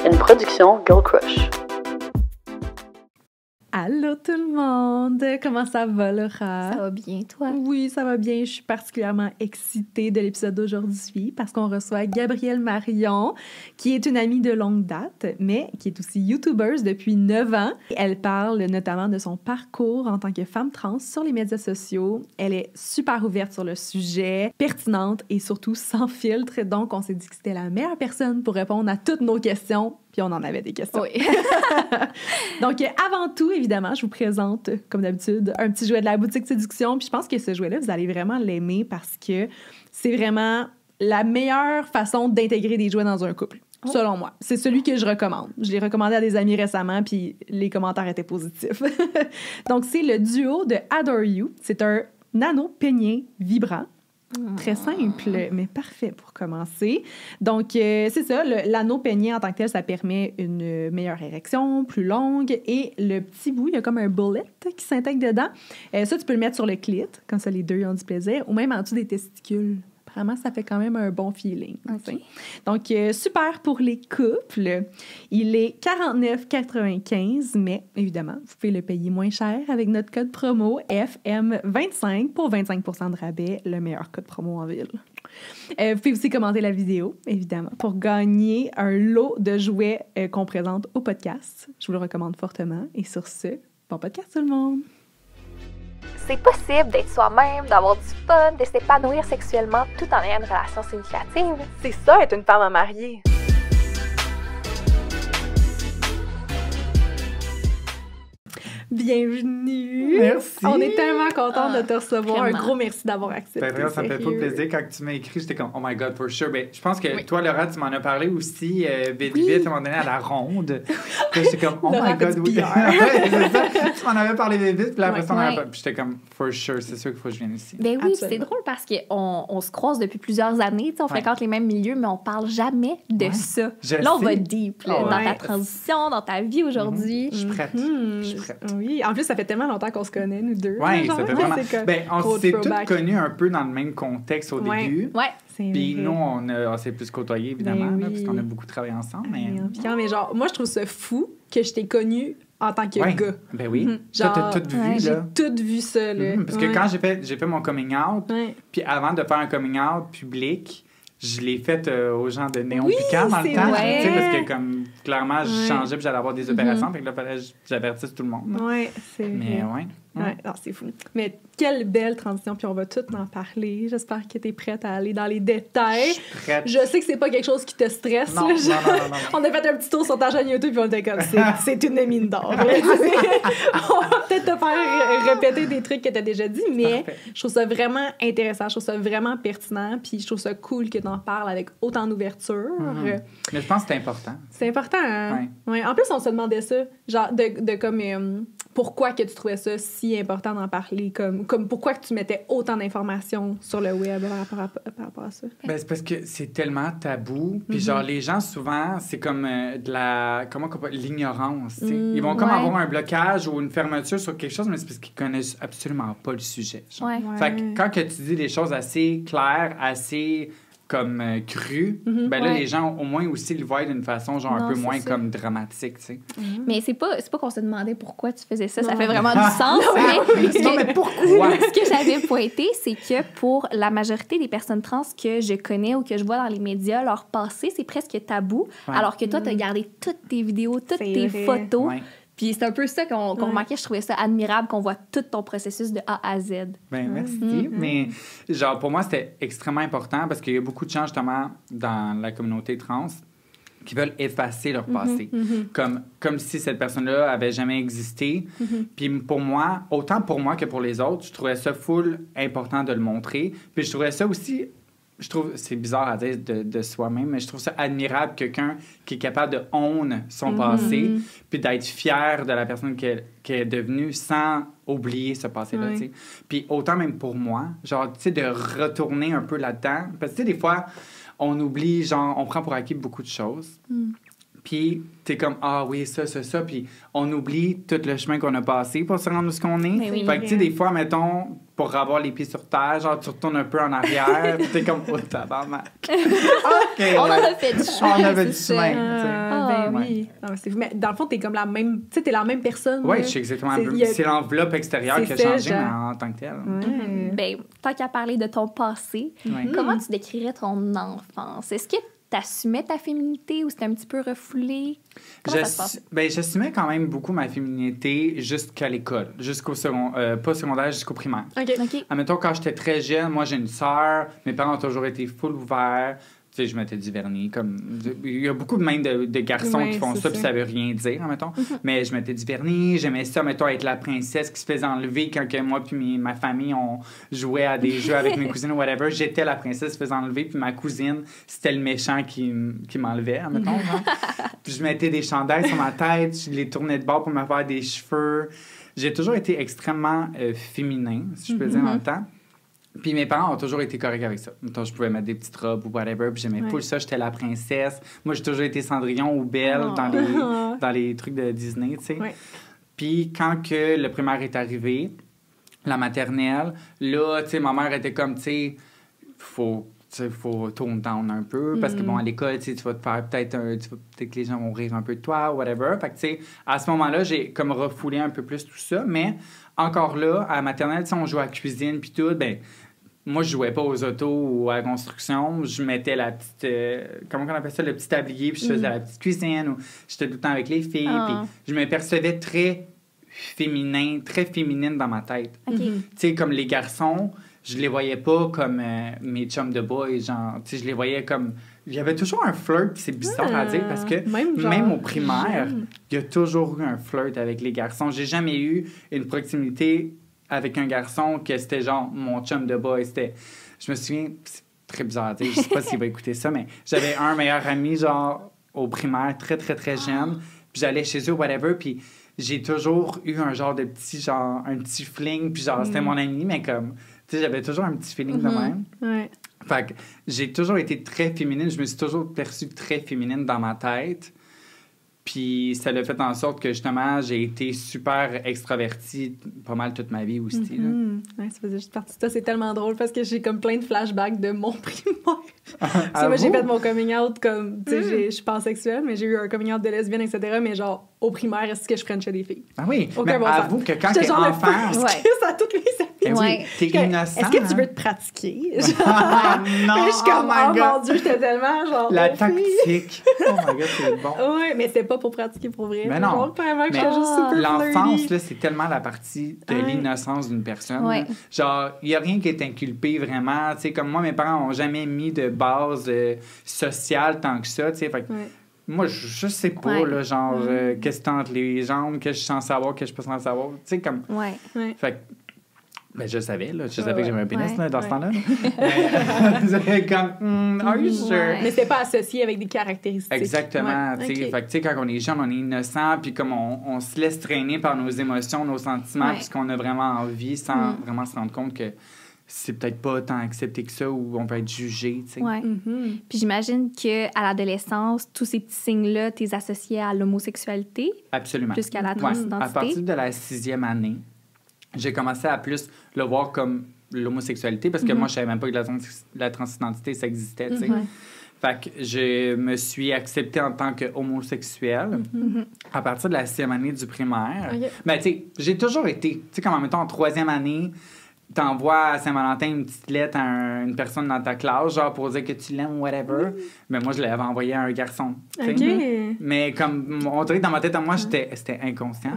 une production Girl Crush. Allô tout le monde! Comment ça va, Laura? Ça va bien, toi? Oui, ça va bien. Je suis particulièrement excitée de l'épisode d'aujourd'hui parce qu'on reçoit Gabrielle Marion, qui est une amie de longue date, mais qui est aussi YouTubeuse depuis 9 ans. Elle parle notamment de son parcours en tant que femme trans sur les médias sociaux. Elle est super ouverte sur le sujet, pertinente et surtout sans filtre. Donc, on s'est dit que c'était la meilleure personne pour répondre à toutes nos questions. Puis on en avait des questions. Oui. Donc, avant tout, évidemment, je vous présente, comme d'habitude, un petit jouet de la boutique Séduction. Puis je pense que ce jouet-là, vous allez vraiment l'aimer parce que c'est vraiment la meilleure façon d'intégrer des jouets dans un couple, selon moi. C'est celui que je recommande. Je l'ai recommandé à des amis récemment, puis les commentaires étaient positifs. Donc, c'est le duo de Adore You. C'est un nano peigné vibrant. Très simple, mais parfait pour commencer. Donc, c'est ça, l'anneau peigné en tant que tel, ça permet une meilleure érection, plus longue, et le petit bout, il y a comme un bullet qui s'intègre dedans. Ça, tu peux le mettre sur le clit, comme ça les deux ont du plaisir, ou même en dessous des testicules. Vraiment, ça fait quand même un bon feeling. Okay. Donc, super pour les couples. Il est 49,95, mais évidemment, vous pouvez le payer moins cher avec notre code promo FM25 pour 25% de rabais, le meilleur code promo en ville. Vous pouvez aussi commenter la vidéo, évidemment, pour gagner un lot de jouets qu'on présente au podcast. Je vous le recommande fortement. Et sur ce, bon podcast tout le monde! C'est possible d'être soi-même, d'avoir du fun, de s'épanouir sexuellement tout en ayant une relation significative. C'est ça, être une femme à marier. Bienvenue! Merci! On est tellement contents de te recevoir. Vraiment. Un gros merci d'avoir accepté. Ben, ça me fait pas plaisir quand tu m'as écrit. J'étais comme, oh my God, for sure. Ben, je pense que toi, Laura, tu m'en as parlé aussi vite à un moment donné à la ronde. Puis j'étais comme, oh Laura my God, oui. Ouais, c'est ça. Tu m'en avais parlé vite, puis après ça, on avait... Puis j'étais comme, for sure, c'est sûr qu'il faut que je vienne ici. Ben oui, Absolument. c'est drôle parce qu'on se croise depuis plusieurs années, on fréquente les mêmes milieux, mais on parle jamais de ça. Là, on va deep là, dans ta transition, dans ta vie aujourd'hui. Je suis prête. Je suis prête. Oui, en plus, ça fait tellement longtemps qu'on se connaît, nous deux. Oui, ça fait vraiment... C'est comme Ben, on gros s'est tous throwback. connus un peu dans le même contexte au début. Ouais. C'est Puis vrai. nous, on s'est plus côtoyés, évidemment, Ben là, oui. parce qu'on a beaucoup travaillé ensemble. Mais... Mais genre, moi, je trouve ça fou que je t'ai connu en tant que Ouais. gars. Ben oui. Genre, Toi, t'as tout vu, J'ai là. tout vu ça, là. Parce que quand j'ai fait mon coming out, Ouais. puis avant de faire un coming out public, je l'ai fait aux gens de Néon Oui, Piquant dans c'est le temps. vrai. Tu sais, parce que comme clairement, je Ouais. changeais puis j'allais avoir des opérations. Fait que là, fallait que j'avertisse tout le monde. là. Ouais, c'est Mais vrai. ouais. Ouais, non, c'est fou. Mais quelle belle transition, puis on va tout en parler. J'espère que tu es prête à aller dans les Je détails. suis prête. Je sais que c'est pas quelque chose qui te stresse. Non, là. non. On a fait un petit tour sur ta chaîne YouTube puis on était comme, c'est une mine d'or. là. On va peut-être te faire répéter des trucs que tu as déjà dit, mais Parfait. je trouve ça vraiment intéressant, je trouve ça vraiment pertinent, puis je trouve ça cool que tu en parles avec autant d'ouverture. Mais je pense que c'est important. C'est important, hein? Ouais. En plus, on se demandait ça, genre, de comme, pourquoi que tu trouvais ça si important d'en parler, comme pourquoi que tu mettais autant d'informations sur le web par rapport à ça? Ben, c'est parce que c'est tellement tabou. Puis genre, les gens, souvent, c'est comme de la... Comment qu'on peut... L'ignorance, tu sais. Ils vont comme avoir un blocage ou une fermeture sur quelque chose, mais c'est parce qu'ils connaissent absolument pas le sujet. Genre. Ouais. Fait que quand que tu dis des choses assez claires, assez comme crues, ben là, Ouais. les gens, au moins, aussi le voient d'une façon genre un Non, peu c'est moins ça. comme dramatique, tu sais. Mais c'est pas qu'on se demandait pourquoi tu faisais ça. Ça Non. fait vraiment du sens. mais Non, mais pourquoi? ce que j'avais pointé, c'est que pour la majorité des personnes trans que je connais ou que je vois dans les médias, leur passé, c'est presque tabou. Ouais. Alors que toi, tu as gardé toutes tes vidéos, toutes C'est tes vrai. photos. Ouais. Puis c'est un peu ça qu'on remarquait. Je trouvais ça admirable qu'on voit tout ton processus de A à Z. Ben, merci. Mais, genre, pour moi, c'était extrêmement important parce qu'il y a beaucoup de gens, justement, dans la communauté trans qui veulent effacer leur passé. Comme si cette personne-là avait jamais existé. Puis pour moi, autant pour moi que pour les autres, je trouvais ça full important de le montrer. Puis je trouvais ça aussi... Je trouve, c'est bizarre à dire de soi-même, mais je trouve ça admirable, quelqu'un qui est capable de own son passé, puis d'être fier de la personne qu'elle est devenue sans oublier ce passé-là, tu sais. Puis autant même pour moi, genre, tu sais, de retourner un peu là-dedans. Parce que, tu sais, des fois, on oublie, genre, on prend pour acquis beaucoup de choses. Puis t'es comme, ah oui, ça, puis on oublie tout le chemin qu'on a passé pour se rendre où ce qu'on est. Mais oui. Fait que, tu sais, des fois, mettons, pour avoir les pieds sur terre, genre, tu retournes un peu en arrière, puis t'es comme, oh, tabarnak. OK, On en a fait du chemin. On avait du c'est chemin, ça. tu sais. Ah, Ah, Ben oui. Mais dans le fond, t'es comme la même... Tu sais, t'es la même personne. Oui, je suis exactement... C'est l'enveloppe extérieure qui a changé en tant que telle. Ben, tant qu'à parler de ton passé, comment tu décrirais ton enfance? Est-ce que t'assumais ta féminité ou c'était un petit peu refoulé? Comment ça se passe? Ben, j'assumais quand même beaucoup ma féminité jusqu'à l'école, pas secondaire, jusqu'au primaire. OK. Admettons, quand j'étais très jeune, moi, j'ai une sœur, mes parents ont toujours été full ouverts. Tu sais, je mettais du vernis. Il y a beaucoup même de garçons qui font ça, puis ça veut rien dire, admettons. Mais je mettais du vernis, j'aimais ça, mettons, être la princesse qui se faisait enlever quand que moi puis ma famille, on jouait à des jeux avec mes cousines ou whatever. J'étais la princesse qui se faisait enlever, puis ma cousine, c'était le méchant qui m'enlevait, admettons. Puis je mettais des chandails sur ma tête, je les tournais de bord pour me faire des cheveux. J'ai toujours été extrêmement féminin, si je peux dire, dans le temps. Puis mes parents ont toujours été corrects avec ça. Mettons, je pouvais mettre des petites robes ou whatever, puis j'aimais full ça, j'étais la princesse. Moi, j'ai toujours été Cendrillon ou Belle dans les trucs de Disney, tu sais. Puis quand que le primaire est arrivé, la maternelle, là, tu sais, ma mère était comme, tu sais, faut tone down un peu, parce que, bon, à l'école, tu vas te faire peut-être que les gens vont rire un peu de toi, ou whatever. Fait que, tu sais, à ce moment-là, j'ai comme refoulé un peu plus tout ça, mais encore là, à la maternelle, tu sais, on jouait à la cuisine, puis tout, ben moi, je jouais pas aux autos ou à la construction. Je mettais la petite... comment on appelle ça? Le petit tablier, puis je faisais la petite cuisine. Ou j'étais tout le temps avec les filles. Puis je me percevais très féminine dans ma tête. Tu sais, comme les garçons, je les voyais pas comme mes chums de boys. Genre, tu sais, je les voyais comme... Il y avait toujours un flirt, puis c'est bizarre à dire, parce que même au primaire, il y a toujours eu un flirt avec les garçons. J'ai jamais eu une proximité avec un garçon que c'était genre mon chum de boy. Je me souviens, c'est très bizarre à dire, je sais pas s'il va écouter ça, mais j'avais un meilleur ami genre au primaire, très très très jeune, puis j'allais chez eux, whatever, puis j'ai toujours eu un genre de petit, genre un petit fling, puis genre c'était mon ami, mais comme, tu sais, j'avais toujours un petit feeling de même. Fait que j'ai toujours été très féminine, je me suis toujours perçue très féminine dans ma tête. Puis ça l'a fait en sorte que, justement, j'ai été super extravertie pas mal toute ma vie aussi. Ouais, ça faisait juste partie de ça. C'est tellement drôle parce que j'ai comme plein de flashbacks de mon primaire. Parce que moi, j'ai fait mon coming out comme, tu sais, je suis pansexuelle, mais j'ai eu un coming out de lesbienne, etc. Mais genre, au primaire, est-ce que je frenchais des filles? Ah oui, mais avoue que quand t'es enfant... à toutes les amis. T'es innocent. Est-ce que tu veux te pratiquer? Non, je suis comme, oh mon Dieu, j'étais tellement genre... La tactique. Oh my God, c'est bon. Oui, mais c'était pas pour pratiquer pour vrai. Mais non. Mais l'enfance, là, c'est tellement la partie de l'innocence d'une personne. Genre, il n'y a rien qui est inculpé vraiment. Tu sais, comme moi, mes parents n'ont jamais mis de base sociale tant que ça. Tu sais, fait que moi, je sais pas, là, genre, qu'est-ce que t'as entre les jambes, qu'est-ce que je suis censé savoir, qu'est-ce que je suis pas censé savoir. Tu sais, comme... Fait que, ben, je savais, là. Je savais que j'avais un pénis, là, dans ce temps-là. Mais, comme, are you sure? Mais c'était pas associé avec des caractéristiques. Exactement. Fait que, tu sais, quand on est jeune, on est innocent, puis comme on se laisse traîner par nos émotions, nos sentiments, puis ce qu'on a vraiment envie, sans vraiment se rendre compte que c'est peut-être pas tant accepté que ça, ou on peut être jugé, tu sais. Puis j'imagine qu'à l'adolescence, tous ces petits signes-là, t'es associé à l'homosexualité. Absolument. Plus qu'à la transidentité. À partir de la 6e année, j'ai commencé à plus le voir comme l'homosexualité, parce que moi, je savais même pas que la transidentité, ça existait, tu sais. Fait que je me suis acceptée en tant qu'homosexuelle à partir de la 6e année du primaire. Ben, tu sais, j'ai toujours été, tu sais, comme en mettant en 3e année, t'envoies à Saint-Valentin une petite lettre à une personne dans ta classe, genre pour dire que tu l'aimes ou whatever. Mais moi, je l'avais envoyé à un garçon. Mais comme, on dirait que dans ma tête, à moi, c'était inconscient.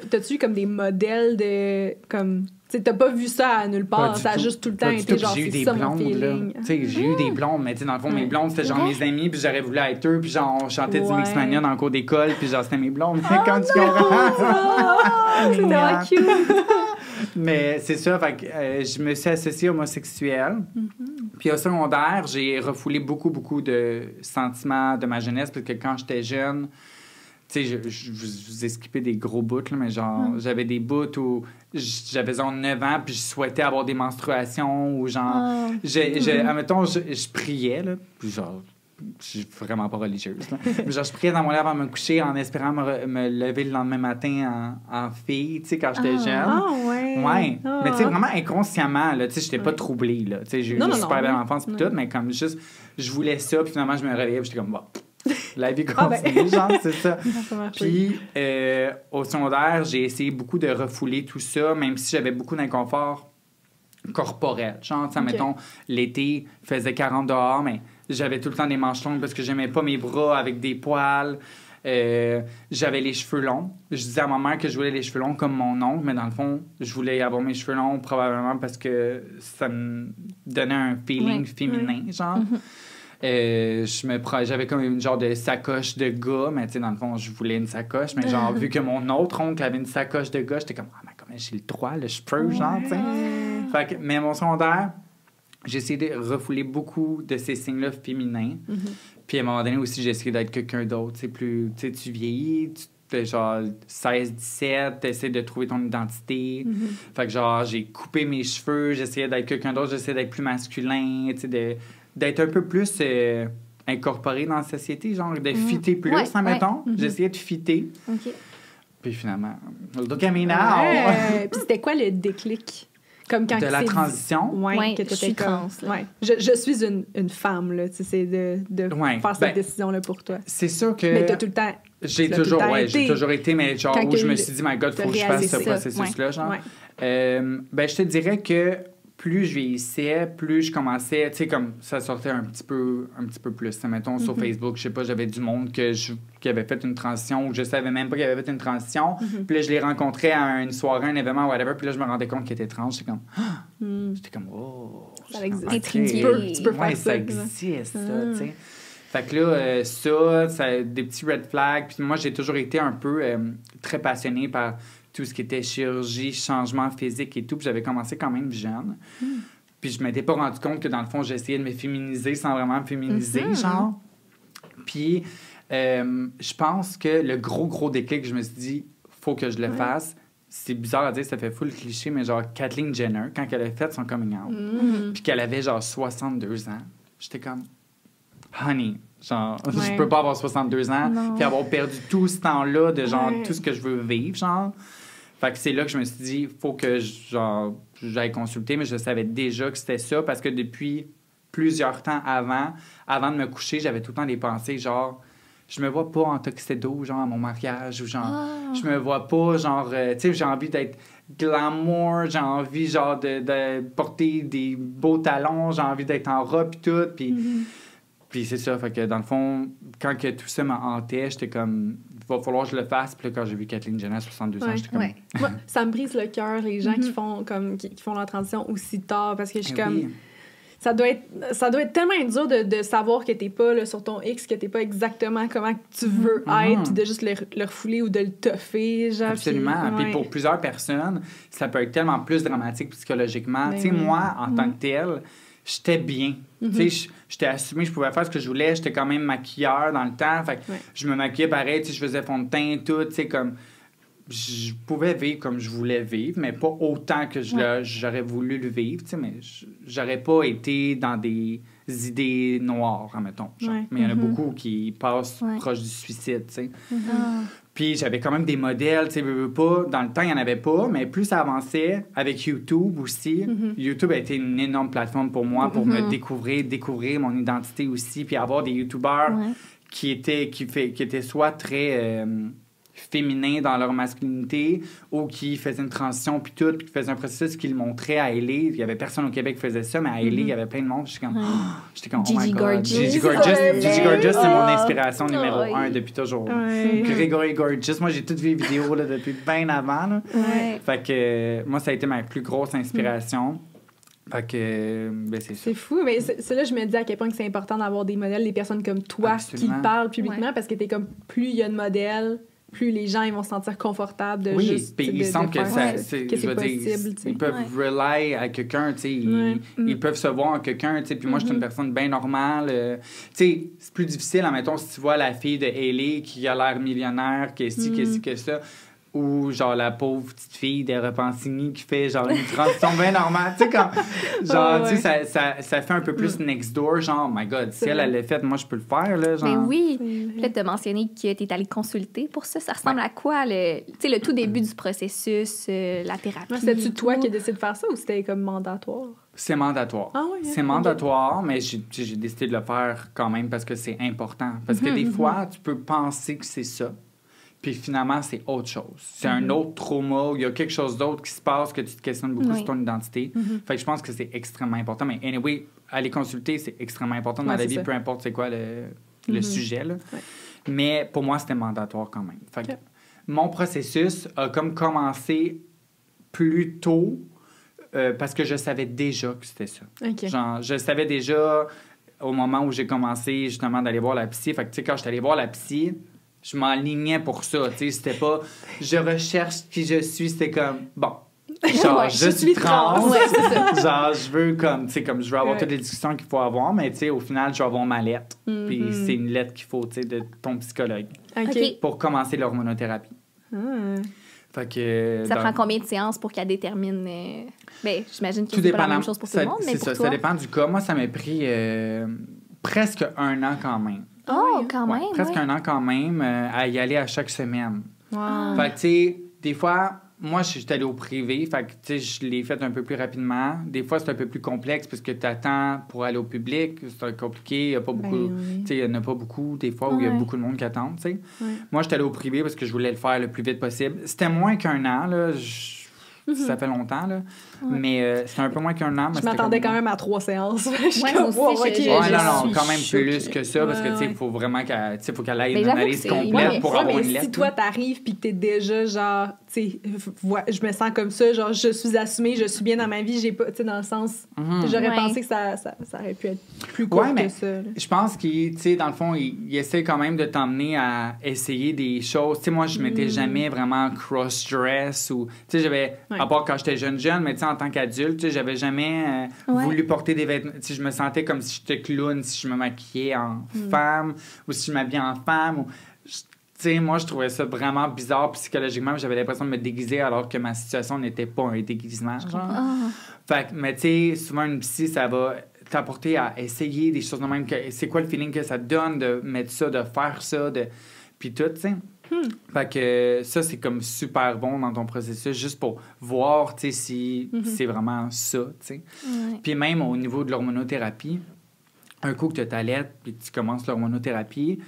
T'as-tu eu comme des modèles de... comme... Tu t'as pas vu ça à nulle part, ça a juste tout le temps été genre, c'est ça mon feeling. J'ai eu des blondes, mais dans le fond, mes blondes, c'était genre mes amis, puis j'aurais voulu être eux, puis genre, on chantait du Mixmania dans le cours d'école, puis genre, c'était mes blondes. Quand tu comprends? C'est tellement cute! Mais c'est ça, fait que je me suis associée homosexuelle. Puis au secondaire, j'ai refoulé beaucoup de sentiments de ma jeunesse, parce que quand j'étais jeune, tu sais, je vous ai skippé des gros bouts, là, mais genre, j'avais des bouts où j'avais genre 9 ans, puis je souhaitais avoir des menstruations, ou genre, admettons, je priais, là, puis genre, je suis vraiment pas religieuse, là. Genre, je priais dans mon lit avant de me coucher en espérant me lever le lendemain matin en fille, tu sais, quand j'étais jeune. Mais tu sais, vraiment inconsciemment, là, tu sais, j'étais pas troublée, là. Tu sais, j'ai eu une super belle enfance, puis tout, mais comme juste, je voulais ça, puis finalement, je me réveillais, puis j'étais comme, bon, la vie continue, genre, c'est ça. Ça marche. Puis, au secondaire, j'ai essayé beaucoup de refouler tout ça, même si j'avais beaucoup d'inconfort corporel. Genre, ça, mettons, l'été, il faisait 40 dehors, mais j'avais tout le temps des manches longues parce que j'aimais pas mes bras avec des poils. J'avais les cheveux longs. Je disais à ma mère que je voulais les cheveux longs comme mon oncle, mais dans le fond, je voulais avoir mes cheveux longs probablement parce que ça me donnait un feeling féminin, genre. J'avais comme une genre de sacoche de gars, mais tu sais, dans le fond, je voulais une sacoche, mais genre, vu que mon autre oncle avait une sacoche de gars, j'étais comme, ah, mais comment j'ai le droit, là, je peux, genre, tu sais. Fait que, mais mon secondaire, j'ai essayé de refouler beaucoup de ces signes-là féminins. Puis à un moment donné aussi, j'ai essayé d'être quelqu'un d'autre. Tu sais, tu vieillis, tu fais genre 16, 17, tu essaies de trouver ton identité. Fait que genre, j'ai coupé mes cheveux, j'essayais d'être quelqu'un d'autre, j'essayais d'être plus masculin, tu sais, d'être un peu plus incorporé dans la société, genre de fitter plus, mettons. J'essayais de fitter. Puis finalement, look at me now! Puis c'était quoi le déclic? Comme quand de la transition? Oui, que je suis trans. Je suis une femme, là. Tu sais, c'est de faire cette décision-là pour toi. C'est sûr que... Mais t'as tout le temps... J'ai toujours été, mais genre où je me suis dit, my God, faut que je fasse ce processus-là, genre. Je te dirais que plus je vieillissais, plus je commençais, tu sais, comme ça sortait un petit peu plus. Mettons, sur Facebook, je sais pas, j'avais du monde qui avait fait une transition ou je savais même pas qu'il avait fait une transition. Puis là, je les rencontrais à une soirée, un événement, whatever. Puis là, je me rendais compte qu'il était trans. J'étais comme, oh! Ça existe. Okay. Tu peux faire ça existe, ça, tu sais. Fait que là, ça, des petits red flags. Puis moi, j'ai toujours été un peu très passionnée par tout ce qui était chirurgie, changement physique et tout. Puis j'avais commencé quand même jeune. Puis je m'étais pas rendu compte que, dans le fond, j'essayais de me féminiser sans vraiment me féminiser, genre. Puis je pense que le gros déclic, je me suis dit, faut que je le fasse. C'est bizarre à dire, ça fait full cliché, mais genre Kathleen Jenner, quand elle a fait son coming out, puis qu'elle avait genre 62 ans, j'étais comme, honey, genre, je peux pas avoir 62 ans, puis avoir perdu tout ce temps-là de genre tout ce que je veux vivre, genre. Fait que c'est là que je me suis dit, faut que j'aille consulter, mais je savais déjà que c'était ça parce que depuis plusieurs temps avant de me coucher, j'avais tout le temps des pensées genre, je me vois pas en tuxedo, genre à mon mariage, ou genre, je me vois pas, genre, tu sais, j'ai envie d'être glamour, j'ai envie, genre, de porter des beaux talons, j'ai envie d'être en robe et tout, puis c'est ça, fait que dans le fond, quand que tout ça m'a hanté, j'étais comme, il va falloir que je le fasse. Puis là, quand j'ai vu Kathleen Jenner à 62 ans, j'étais comme... Moi, ça me brise le cœur, les gens qui font leur transition aussi tard, parce que je suis comme... Ça doit être tellement dur de savoir que t'es pas là, sur ton X, que t'es pas exactement comment tu veux être, puis de juste le refouler ou de le tuffer, genre. Absolument. Puis pour plusieurs personnes, ça peut être tellement plus dramatique psychologiquement. Tu sais, moi, en tant que telle, j'étais bien. Tu sais, j'étais assumée, je pouvais faire ce que je voulais. J'étais quand même maquilleur dans le temps. Fait que je me maquillais pareil, tu sais, je faisais fond de teint, tout, tu sais, comme... Je pouvais vivre comme je voulais vivre, mais pas autant que j'aurais voulu le vivre, tu sais, mais j'aurais pas été dans des idées noires, admettons. Mais il y en a beaucoup qui passent proche du suicide, tu sais. Puis j'avais quand même des modèles, tu sais, pas. Dans le temps, il n'y en avait pas, mais plus ça avançait, avec YouTube aussi. YouTube a été une énorme plateforme pour moi, pour me découvrir mon identité aussi, puis avoir des YouTubeurs qui étaient soit très... féminins dans leur masculinité ou qui faisaient une transition puis tout, puis qui faisaient un processus qu'ils montraient à LA. Il y avait personne au Québec qui faisait ça, mais à LA, il y avait plein de monde. J'étais comme, oh my God. Gigi Gorgeous, c'est mon inspiration numéro 1 depuis toujours. Gregory Gorgeous. Moi, j'ai toutes vu les vidéos là, depuis bien avant. Là. Fait que moi, ça a été ma plus grosse inspiration. Fait que, ben c'est ça. C'est fou, mais c'est là je me dis à quel point que c'est important d'avoir des modèles, des personnes comme toi qui parlent publiquement, parce que t'es comme, plus il y a de modèles, plus les gens ils vont se sentir confortables de juste... Oui, puis ils sentent que c'est possible. Ils peuvent rely à quelqu'un, tu sais. Ils peuvent se voir en quelqu'un, tu sais. Puis moi, je suis une personne bien normale. Tu sais, c'est plus difficile, admettons, si tu vois la fille de Hailey qui a l'air millionnaire, que que ça... Ou genre la pauvre petite fille de Repentigny qui fait genre une transition bien normale. Tu sais, comme... Genre, tu sais, ça fait un peu plus next door. Genre, oh my God, si elle l'a fait, moi, je peux le faire, là. Genre. Mais oui. Puis là, tu as mentionné que tu es allée consulter pour ça. Ça ressemble à quoi, le tout début du processus, la thérapie? C'était-tu toi qui as décidé de faire ça ou c'était comme mandatoire? C'est mandatoire. Ah oui, c'est mandatoire, mais j'ai décidé de le faire quand même parce que c'est important. Parce que des fois, tu peux penser que c'est ça, puis finalement, c'est autre chose. C'est un autre trauma, il y a quelque chose d'autre qui se passe que tu te questionnes beaucoup sur ton identité. Fait que je pense que c'est extrêmement important. Mais anyway, aller consulter, c'est extrêmement important dans la vie, peu importe c'est quoi le sujet. Là. Ouais. Mais pour moi, c'était mandatoire quand même. Fait que mon processus a comme commencé plus tôt parce que je savais déjà que c'était ça. Okay. Genre, je savais déjà au moment où j'ai commencé justement d'aller voir la psy. Fait que tu sais, quand j'étais allé voir la psy, je m'enlignais pour ça. Tu sais, c'était pas je recherche qui je suis, c'était comme bon. Genre, je suis trans. Ouais, c'est ça. Genre, je veux comme, tu sais, comme je veux avoir toutes les discussions qu'il faut avoir, mais tu sais, au final, je vais avoir ma lettre. Puis c'est une lettre qu'il faut, tu sais, de ton psychologue. OK. Pour commencer l'hormonothérapie. Fait que, ça prend combien de séances pour qu'elle détermine... Ben, j'imagine que c'est pas la même chose pour tout le monde, mais pour toi... Ça dépend du cas. Moi, ça m'a pris presque 1 an quand même. Oh, quand même, presque 1 an quand même à y aller à chaque semaine. Wow. Fait que, tu sais, des fois... Moi, je suis allée au privé, fait que, tu sais, je l'ai fait un peu plus rapidement. Des fois, c'est un peu plus complexe parce que tu attends pour aller au public. C'est compliqué, il n'y a pas beaucoup... Tu sais, il n'y en a pas beaucoup, des fois, où il y a beaucoup de monde qui attend, tu sais. Moi, je suis allée au privé parce que je voulais le faire le plus vite possible. C'était moins qu'1 an, là. Ça fait longtemps, là. Mais c'était un peu moins qu'1 an. Je m'attendais quand même à 3 séances. Non, quand même plus que ça, parce que, tu sais, il faut vraiment qu'elle aille une analyse complète pour avoir une lettre. Si toi, t'arrives puis que t'es déjà, genre, tu sais, je me sens comme ça, genre, je suis assumée, je suis bien dans ma vie, j'ai pas, tu sais, dans le sens, j'aurais pensé que ça aurait pu être plus court que ça. Je pense qu'il, tu sais, dans le fond, il essaie quand même de t'emmener à essayer des choses. Tu sais, moi, je m'étais jamais vraiment cross-dress ou, tu sais, j'avais... À part quand j'étais jeune, mais tu sais, en tant qu'adulte, tu sais, j'avais jamais voulu porter des vêtements. Tu sais, je me sentais comme si j'étais clown, si je me maquillais en femme ou si je m'habillais en femme. Tu sais, moi, je trouvais ça vraiment bizarre psychologiquement. J'avais l'impression de me déguiser alors que ma situation n'était pas un déguisement. Fait que, mais tu sais, souvent, une psy, ça va t'apporter à essayer des choses de même. C'est quoi le feeling que ça te donne de mettre ça, de faire ça, puis tout, tu sais. Fait que ça, c'est comme super bon dans ton processus, juste pour voir, tu sais, si c'est vraiment ça, tu sais. Puis même au niveau de l'hormonothérapie, un coup que tu as ta lettre puis tu commences l'hormonothérapie,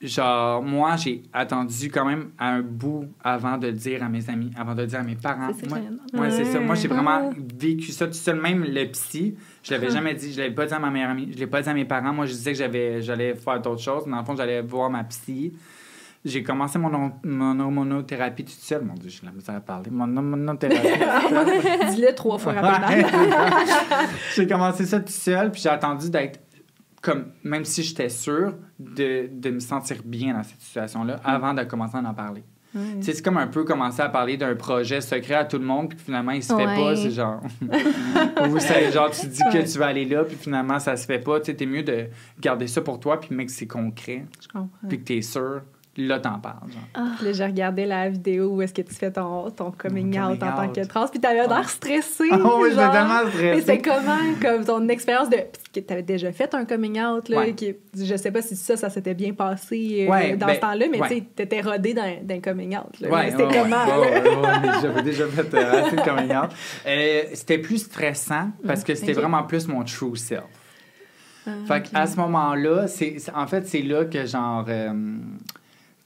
genre, moi, j'ai attendu quand même à un bout avant de le dire à mes amis, avant de le dire à mes parents. C'est ça. Moi, j'ai vraiment vécu ça tout seul. Même le psy, je l'avais jamais dit. Je l'avais pas dit à ma meilleure amie. Je l'ai pas dit à mes parents. Moi, je disais que j'allais faire d'autres choses. Dans le fond, j'allais voir ma psy. J'ai commencé mon hormonothérapie toute seule. Mon Dieu, j'ai la misère à parler. Mon hormonothérapie. Dis-le 3 fois rapidement. J'ai commencé ça toute seule, puis j'ai attendu d'être comme, même si j'étais sûre de me sentir bien dans cette situation-là avant de commencer à en parler. Tu sais, c'est comme un peu commencer à parler d'un projet secret à tout le monde, puis finalement, il se fait pas. C'est genre... Ou c'est genre, tu dis que tu vas aller là, puis finalement, ça se fait pas. Tu sais, t'es mieux de garder ça pour toi, puis mec, que c'est concret. Je comprends. Puis que t'es sûr. Là, t'en parles. Genre. Là, j'ai regardé la vidéo où est-ce que tu fais ton coming out en tant que trans, puis t'avais l'air stressée. Oh oui, j'étais tellement stressée. Mais c'est comment, comme ton expérience de... T'avais déjà fait un coming out, là, je sais pas si ça s'était bien passé dans ce temps-là, mais tu sais, t'étais rodée d'un coming out. Là. C'était comment? J'avais déjà fait assez de coming out. C'était plus stressant parce que c'était vraiment plus mon true self. Fait qu'à ce moment-là, en fait, c'est là que genre...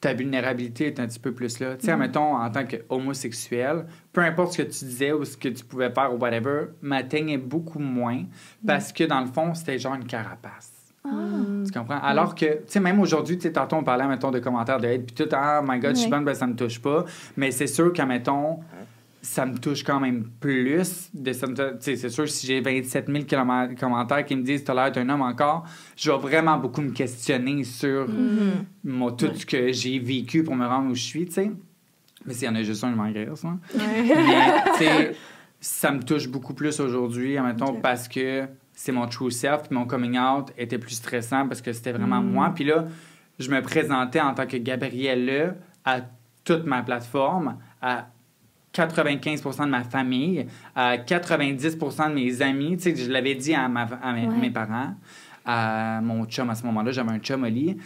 ta vulnérabilité est un petit peu plus là. Tu sais, mettons, en tant qu'homosexuel, peu importe ce que tu disais ou ce que tu pouvais faire ou whatever, m'atteignait beaucoup moins parce que, dans le fond, c'était genre une carapace. Tu comprends? Alors que, tu sais, même aujourd'hui, tu sais, tantôt, on parlait, mettons, de commentaires de hate, puis tout, « Oh my God, je suis bonne, ben ça me touche pas. » Mais c'est sûr qu'à, mettons, ça me touche quand même plus. C'est sûr, si j'ai 27 000 commentaires qui me disent « T'as l'air d'un homme encore », je vais vraiment beaucoup me questionner sur tout ce que j'ai vécu pour me rendre où je suis, tu sais. Mais s'il y en a juste un, je m'en graisse, hein. Mais, tu sais, ça me touche beaucoup plus aujourd'hui, admettons, parce que c'est mon true self, puis mon coming out était plus stressant parce que c'était vraiment moi. Puis là, je me présentais en tant que Gabrielle à toute ma plateforme, à 95% de ma famille, à 90% de mes amis. Tu sais, je l'avais dit à mes parents, à mon chum à ce moment-là. J'avais un chum, Oli.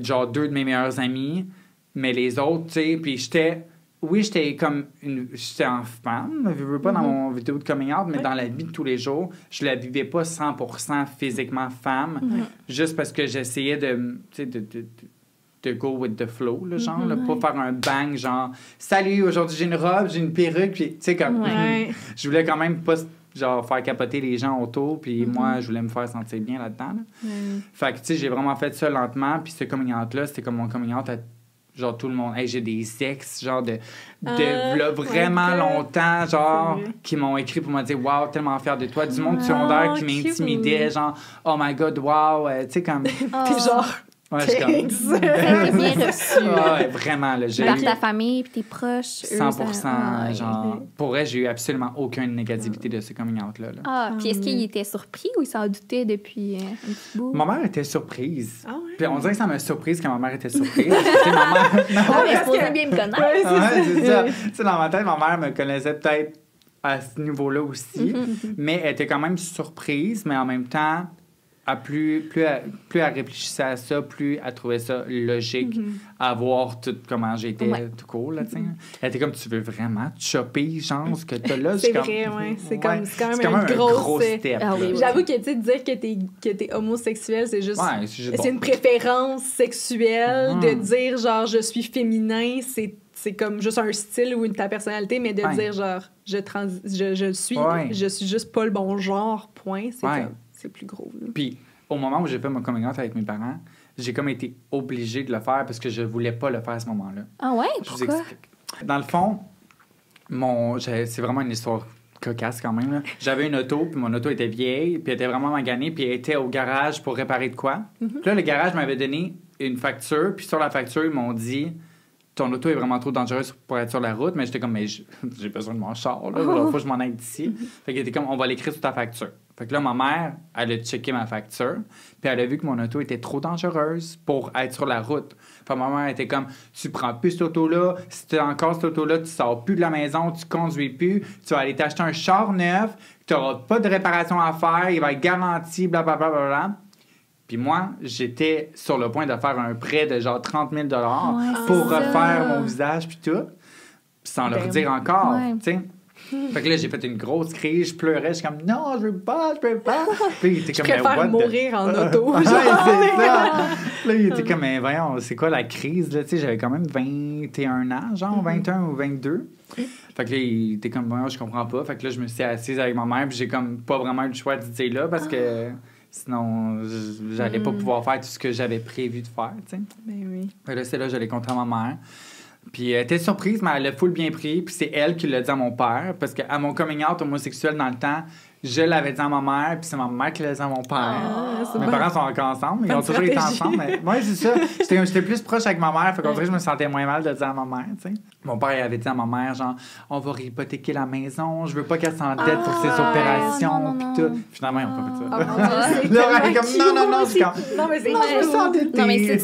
Genre 2 de mes meilleurs amis. Mais les autres, tu sais, puis j'étais oui, j'étais en femme, je veux pas dans mon vidéo de coming out, mais dans la vie de tous les jours, je la vivais pas 100% physiquement femme, juste parce que j'essayais de go with the flow, là, genre, là, pas faire un bang, genre, salut, aujourd'hui j'ai une robe, j'ai une perruque, puis, tu sais, comme, je voulais quand même pas, genre, faire capoter les gens autour, puis moi, je voulais me faire sentir bien là-dedans, là. Fait que, tu sais, j'ai vraiment fait ça lentement, puis ce coming out-là, c'était comme mon coming out à genre tout le monde. Hey, j'ai des ex, genre de vraiment longtemps, genre, qui m'ont écrit pour me dire « Wow, tellement fière de toi ». Du monde du secondaire qui m'intimidait, genre « Oh my God, wow », tu sais, comme... Puis genre... Ouais, je comme... Ça a été bien reçu. Ouais, vraiment, là, j'ai par eu ta famille puis tes proches. 100%, genre... Pour vrai, j'ai eu absolument aucune négativité de ce coming out-là. Là. Ah, puis est-ce qu'il était surpris ou il s'en doutait depuis un petit bout? Ma mère était surprise. Ah ouais? Puis on dirait que ça m'a surprise quand ma mère était surprise. Tu sais, ma mère... Ah, mais supposé bien me connaître. Ouais, c'est ça. Tu sais, dans ma tête, ma mère me connaissait peut-être à ce niveau-là aussi, mais elle était quand même surprise, mais en même temps, plus elle réfléchissait à ça, plus elle trouvait ça logique à voir tout comment j'étais tout court, là, tu sais. Elle était comme, tu veux vraiment te choper, genre, ce que t'as là? C'est vrai, oui. C'est quand même un gros step. Ah oui, J'avoue que, tu sais, dire que t'es homosexuel, c'est juste... Ouais, c'est une préférence sexuelle de dire, genre, je suis féminin, c'est comme juste un style ou ta personnalité, mais de dire, genre, je suis juste pas le bon genre, point. C'est comme... C'est plus gros. Là. Puis, au moment où j'ai fait mon coming out avec mes parents, j'ai comme été obligée de le faire parce que je voulais pas le faire à ce moment-là. Ah ouais? Je vous Pourquoi? explique. Dans le fond, c'est vraiment une histoire cocasse quand même. Là. J'avais une auto, puis mon auto était vieille, puis elle était vraiment maganée, puis elle était au garage pour réparer de quoi. Puis là, le garage m'avait donné une facture, puis sur la facture, ils m'ont dit... Ton auto est vraiment trop dangereuse pour être sur la route, mais j'étais comme, mais j'ai besoin de mon char, là. Faut que je m'en aille d'ici. Fait qu'elle était comme, on va l'écrire sur ta facture. Fait que là, ma mère, elle a checké ma facture, puis elle a vu que mon auto était trop dangereuse pour être sur la route. Fait que ma mère était comme, tu prends plus cette auto-là, si tu as encore cette auto-là, tu sors plus de la maison, tu conduis plus, tu vas aller t'acheter un char neuf, tu n'auras pas de réparation à faire, il va être garanti, blablabla. Bla, bla, bla, bla. Puis moi, j'étais sur le point de faire un prêt de genre 30 000 pour refaire mon visage puis tout, sans leur dire encore, tu sais. Fait que là, j'ai fait une grosse crise, je pleurais, je suis comme « Non, je veux pas, je peux pas! » Puis il était comme « Je préfère mourir en auto. Ouais, c'est ça! Là, il était comme « Mais voyons, c'est quoi la crise? » Là, tu sais, j'avais quand même 21 ans, genre 21 ou 22. Fait que là, il était comme « Voyons, je comprends pas. » Fait que là, je me suis assise avec ma mère, puis j'ai comme pas vraiment eu le choix de dire là, parce que... Sinon, j'allais pas pouvoir faire tout ce que j'avais prévu de faire, tu sais. Ben oui. Et là, c'est là que j'allais contre ma mère. Puis elle était surprise, mais elle l'a full bien pris. Puis c'est elle qui l'a dit à mon père. Parce qu'à mon coming out homosexuel, dans le temps, je l'avais dit à ma mère, puis c'est ma mère qui l'a dit à mon père. Mes parents sont encore ensemble, ils ont toujours été ensemble. Mais... Oui, c'est ça. J'étais plus proche avec ma mère, fait qu'on dirait que je me sentais moins mal de dire à ma mère, tu sais. Mon père il avait dit à ma mère, genre, on va hypothéquer la maison, je veux pas qu'elle s'endette pour ses opérations, puis tout. Finalement, ils ont pas fait ça. Là, elle est comme, non, non, mais c'est je me sens endetté. Non, mais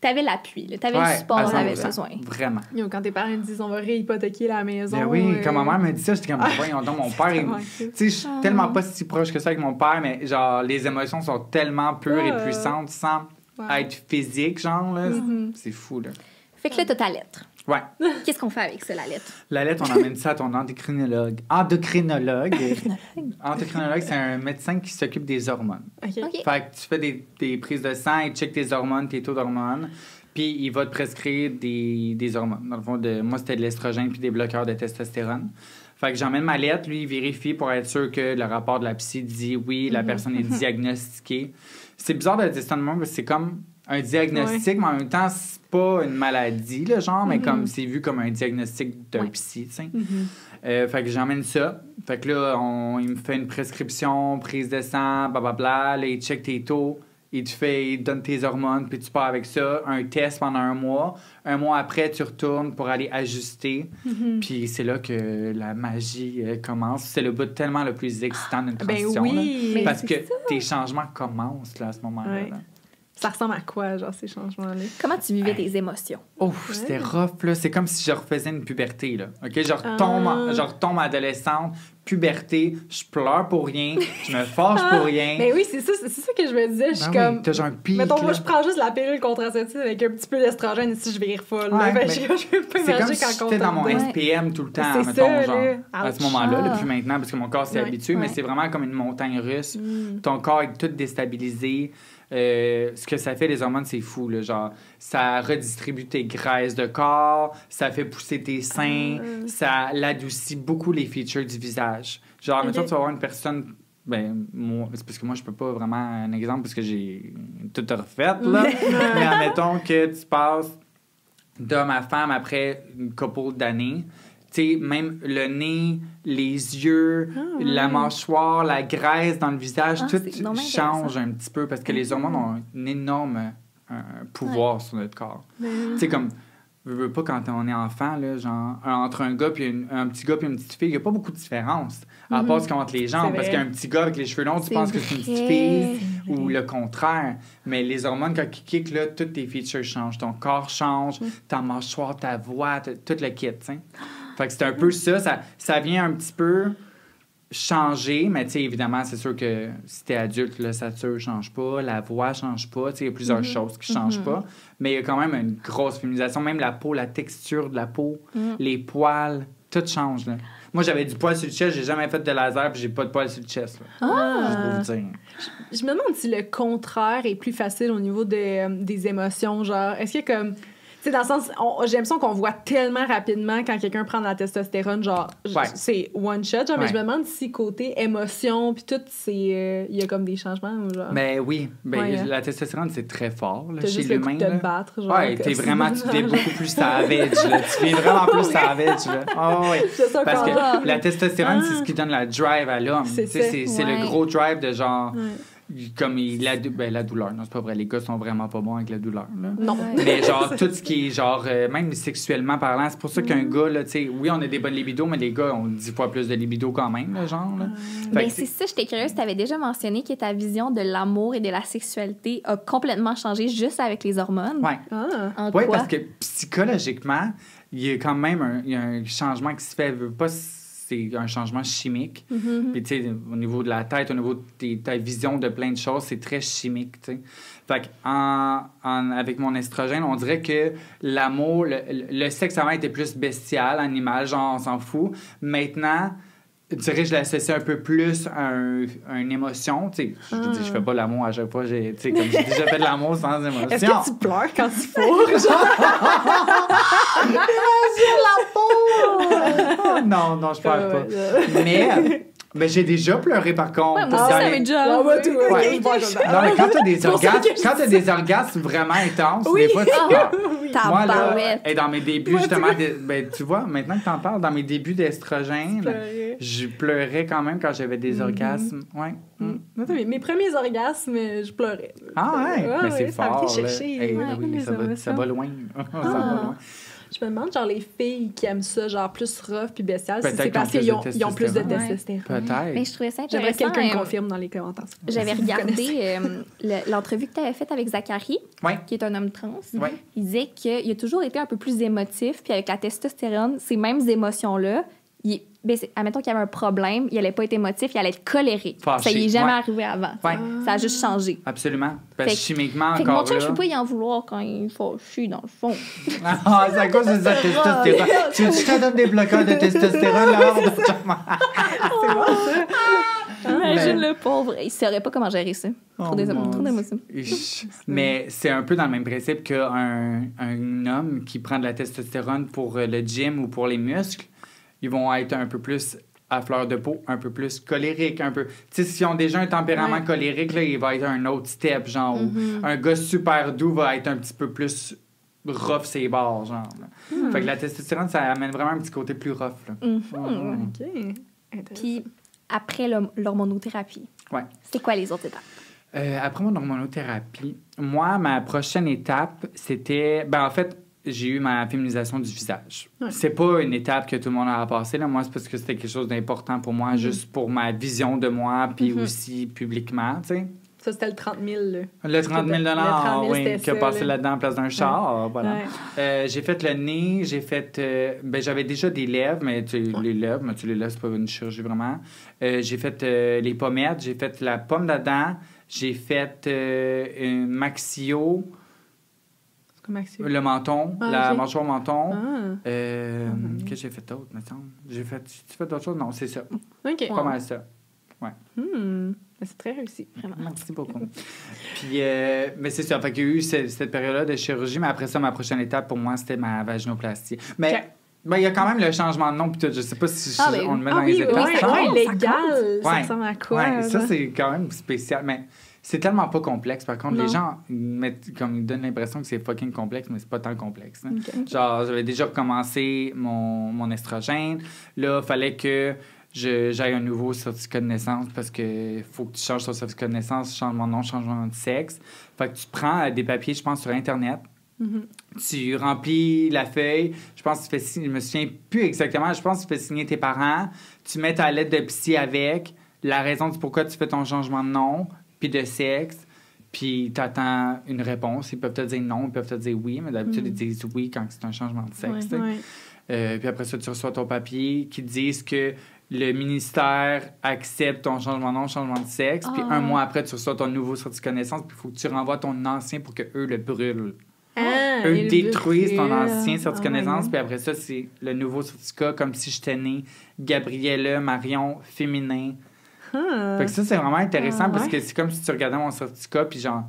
t'avais l'appui, t'avais le support, t'avais besoin. Vraiment. Quand tes parents te disent on va réhypothéquer la maison. Ben oui, quand ma mère me dit ça, j'étais comme, voyons donc, mon père, tu sais, je suis tellement pas si proche que ça avec mon père, mais genre, les émotions sont tellement pures et puissantes sans être physique, genre, là. C'est fou, là. Fait que là, t'as ta lettre. Ouais. Qu'est-ce qu'on fait avec ça, la lettre? La lettre, on emmène ça à ton endocrinologue. Endocrinologue, c'est un médecin qui s'occupe des hormones. OK. Fait que tu fais des prises de sang, il check tes hormones, tes taux d'hormones, puis il va te prescrire des hormones. Dans le fond, moi, c'était de l'estrogène puis des bloqueurs de testostérone. Fait que j'emmène ma lettre, lui, il vérifie pour être sûr que le rapport de la psy dit oui, la personne est diagnostiquée. C'est bizarre de dire ça de même, parce que c'est comme un diagnostic, mais en même temps, c'est pas une maladie, là, genre, mais comme c'est vu comme un diagnostic d'un psy, tu sais. Fait que j'emmène ça. Fait que là, il me fait une prescription, prise de sang, blablabla. Là, il check tes taux. Il te donne tes hormones, puis tu pars avec ça. Un test pendant 1 mois. 1 mois après, tu retournes pour aller ajuster. Puis c'est là que la magie commence. C'est le bout tellement le plus excitant d'une transition. Ben oui! Là, parce que tes changements commencent là, à ce moment-là. Ouais. Là. Ça ressemble à quoi, genre, ces changements-là? Comment tu vivais tes émotions? Oh, c'était rough, là. C'est comme si je refaisais une puberté, là. OK? Je retombe adolescente, puberté, je pleure pour rien, je me fâche pour rien. Mais oui, c'est ça que je me disais. Je suis comme... T'as genre un pic, mettons, moi, là. je prends juste la pilule contraceptive avec un petit peu d'estrogène ici, je vire folle. Ouais, Là. Je peux pas c'est comme imaginer si quand j'étais dans mon dedans. SPM tout le temps, C'est mettons, ça, genre, là. à ce Ouch. moment-là, depuis maintenant, parce que mon corps s'est habitué, mais Ouais. c'est vraiment comme une montagne russe. Ton corps est tout déstabilisé. Ce que ça fait, les hormones, c'est fou, là. Genre, ça redistribue tes graisses de corps, ça fait pousser tes seins, ça l'adoucit beaucoup les features du visage. Genre, mettons, tu vas voir une personne... Ben, moi, c'est parce que moi, je peux pas vraiment un exemple parce que j'ai tout refait, là. Mais admettons que tu passes d'homme à femme après une couple d'années. Tu sais, même le nez, les yeux, la mâchoire, la graisse dans le visage, tout c'est vraiment change un petit peu parce que les hormones ont un énorme pouvoir sur notre corps. Tu sais, comme, je veux pas quand on est enfant, là, genre, entre un gars puis un petit gars puis une petite fille, il n'y a pas beaucoup de différence. À part ce qu'on entre les jambes, C'est parce vrai. qu'un petit gars avec les cheveux longs, tu C'est penses que c'est une petite vrai. fille ou le contraire. Mais les hormones, quand ils kickent, là, toutes tes features changent. Ton corps change, ta mâchoire, ta voix, tout le kit, tu sais. Fait que c'est un peu ça vient un petit peu changer, mais tu sais, évidemment, c'est sûr que si t'es adulte, l'ossature change pas, la voix change pas, tu sais, il y a plusieurs choses qui changent pas, mais il y a quand même une grosse féminisation, même la peau, la texture de la peau, les poils, tout change, là. Moi, j'avais du poil sur le chest, j'ai jamais fait de laser, puis j'ai pas de poil sur le chest, là. Juste pour vous dire. Je me demande si le contraire est plus facile au niveau des émotions, genre, est-ce que comme... Tu sais, dans le sens, j'ai l'impression qu'on voit tellement rapidement quand quelqu'un prend de la testostérone, genre, c'est one shot, genre, mais je me demande si côté émotion, puis tout, il y a comme des changements, ou genre... Ben oui, la testostérone, c'est très fort, là, T'as chez juste le goût l'humain, de là. te battre, genre. Ouais, comme tu deviens beaucoup plus savage, là. Tu deviens vraiment plus savage, là. Oh, ouais. C'est ça, Parce qu'on a. que la testostérone, c'est ce qui donne la drive à l'homme. C'est Tu sais, ça. c'est le gros drive de genre... Ouais. Comme la douleur. Non, c'est pas vrai. Les gars sont vraiment pas bons avec la douleur, là. Non. Mais genre, tout ce qui est genre, même sexuellement parlant, c'est pour ça qu'un gars, là, tu sais, oui, on a des bonnes libido, mais les gars ont 10 fois plus de libido quand même, là, genre, là. Fait Ben, que c'est ça, j'étais curieuse. Tu avais déjà mentionné que ta vision de l'amour et de la sexualité a complètement changé juste avec les hormones. Ouais. Ah. En Oui, quoi? parce que psychologiquement, il y a quand même il y a un changement qui se fait. Pas, c'est un changement chimique. Puis, tu sais, au niveau de la tête, au niveau de ta vision de plein de choses, c'est très chimique, tu sais. Fait que avec mon estrogène, on dirait que l'amour, le sexe avant était plus bestial, animal, genre, on s'en fout. Maintenant, je dirais que je l'associe un peu plus à une émotion. Tu sais, je dis, je fais pas l'amour à chaque fois. Tu sais, comme j'ai déjà fait de l'amour sans émotion. Est-ce que tu pleures quand tu fourres? Oh, non, je pleure pas. Mais j'ai déjà pleuré, par contre. Ouais, moi aussi, ça m'est déjà arrivé. Ouais. Non, mais quand t'as des orgasmes vraiment intenses, des fois, tu pleures. Moi, là, Tabarouette. et dans mes débuts, justement, ben, tu vois, maintenant que t'en parles, dans mes débuts d'estrogène, je pleurais quand même quand j'avais des orgasmes. Ouais. Attends, mes premiers orgasmes, je pleurais. Ah ouais? Mais c'est ça me fort, fait là. chercher. Hey, Ouais, oui, les ça émotions. va loin. Ça va loin. Je me demande, genre, les filles qui aiment ça, genre, plus rough puis bestial, si Peut-être c'est parce qu'ils ont plus de testostérone. testostérone. Peut-être. Mais je trouvais ça J'aimerais intéressant. que quelqu'un me confirme dans les commentaires. J'avais Si vous connaissez. regardé l'entrevue que tu avais faite avec Zachary, Ouais. qui est un homme trans. Ouais. Il disait qu'il a toujours été un peu plus émotif, puis avec la testostérone, ces mêmes émotions-là, admettons qu'il y avait un problème, il n'allait pas être émotif, il allait être colérique. Fâché, Ça y est jamais ouais. arrivé avant. Ouais. Ça a juste changé. Absolument. Parce que Fait que- chimiquement, Fait que mon encore chum, là... je peux pas y en vouloir quand il est fâché, dans le fond. Ah, c'est à cause de sa testostérone. Tu veux que je te donne des bloqueurs de testostérone, là? Imagine le pauvre. Il saurait pas comment gérer ça. Trop d'émotions. Mais c'est un peu dans le même principe qu'un homme qui prend de la testostérone pour le gym ou pour les muscles. Ils vont être un peu plus à fleur de peau, un peu plus colérique, un peu... Tu sais, s'ils ont déjà un tempérament colérique, là, il va être un autre step, genre. Ou un gars super doux va être un petit peu plus rough ses bords, genre. Là. Fait que la testostérone, ça amène vraiment un petit côté plus rough, là. OK. Puis après l'hormonothérapie, Ouais. c'est quoi les autres étapes? Après mon hormonothérapie, moi, ma prochaine étape, c'était... Ben, en fait, j'ai eu ma féminisation du visage. Ouais. C'est pas une étape que tout le monde a à passer. Là. Moi, c'est parce que c'était quelque chose d'important pour moi, juste pour ma vision de moi, puis aussi publiquement, tu sais. Ça, c'était le 30 000. Là. Le 30 000 oui, qui a passé là-dedans en place d'un char. Voilà. Ouais. J'ai fait le nez, j'ai fait... j'avais déjà des lèvres, mais les lèvres, c'est pas une chirurgie vraiment. J'ai fait les pommettes, j'ai fait la pomme d'Adam, j'ai fait un maxillo, le menton, la mâchoire menton. Qu'est-ce que j'ai fait d'autre, mettons? Tu fais d'autres choses? Non, c'est ça. OK. Pas mal ça. Ouais. C'est très réussi, vraiment. Merci beaucoup. Puis, mais c'est ça. Fait qu'il y a eu cette période-là de chirurgie, mais après ça, ma prochaine étape, pour moi, c'était ma vaginoplastie. Mais il y a quand même le changement de nom, puis tout. Je sais pas si on le met dans les étapes. Oui, légal. Ça ressemble à quoi? Oui, ça, c'est quand même spécial. Mais c'est tellement pas complexe. Par contre, les gens ils donnent l'impression que c'est fucking complexe, mais c'est pas tant complexe. Okay. Genre, j'avais déjà recommencé mon estrogène. Là, il fallait que j'aille un nouveau certificat de naissance parce que faut que tu changes ton certificat de naissance, changement de nom, changement de sexe. Fait que tu prends des papiers, je pense, sur Internet. Tu remplis la feuille. Je pense que tu fais signer, je me souviens plus exactement, je pense que tu fais signer tes parents. Tu mets ta lettre de psy avec, la raison du pourquoi tu fais ton changement de nom, puis de sexe. Puis tu attends une réponse. Ils peuvent te dire non, ils peuvent te dire oui, mais d'habitude, ils disent oui quand c'est un changement de sexe. Puis après ça, tu reçois ton papier qui disent que le ministère accepte ton changement de nom, changement de sexe. Puis un mois après, tu reçois ton nouveau certificat de naissance. Puis il faut que tu renvoies ton ancien pour qu'eux le brûlent. Eux détruisent ton ancien certificat de naissance. Puis après ça, c'est le nouveau certificat, comme si j'étais née Gabriella Marion féminin. Fait que ça, c'est vraiment intéressant parce que c'est comme si tu regardais mon certificat, puis genre,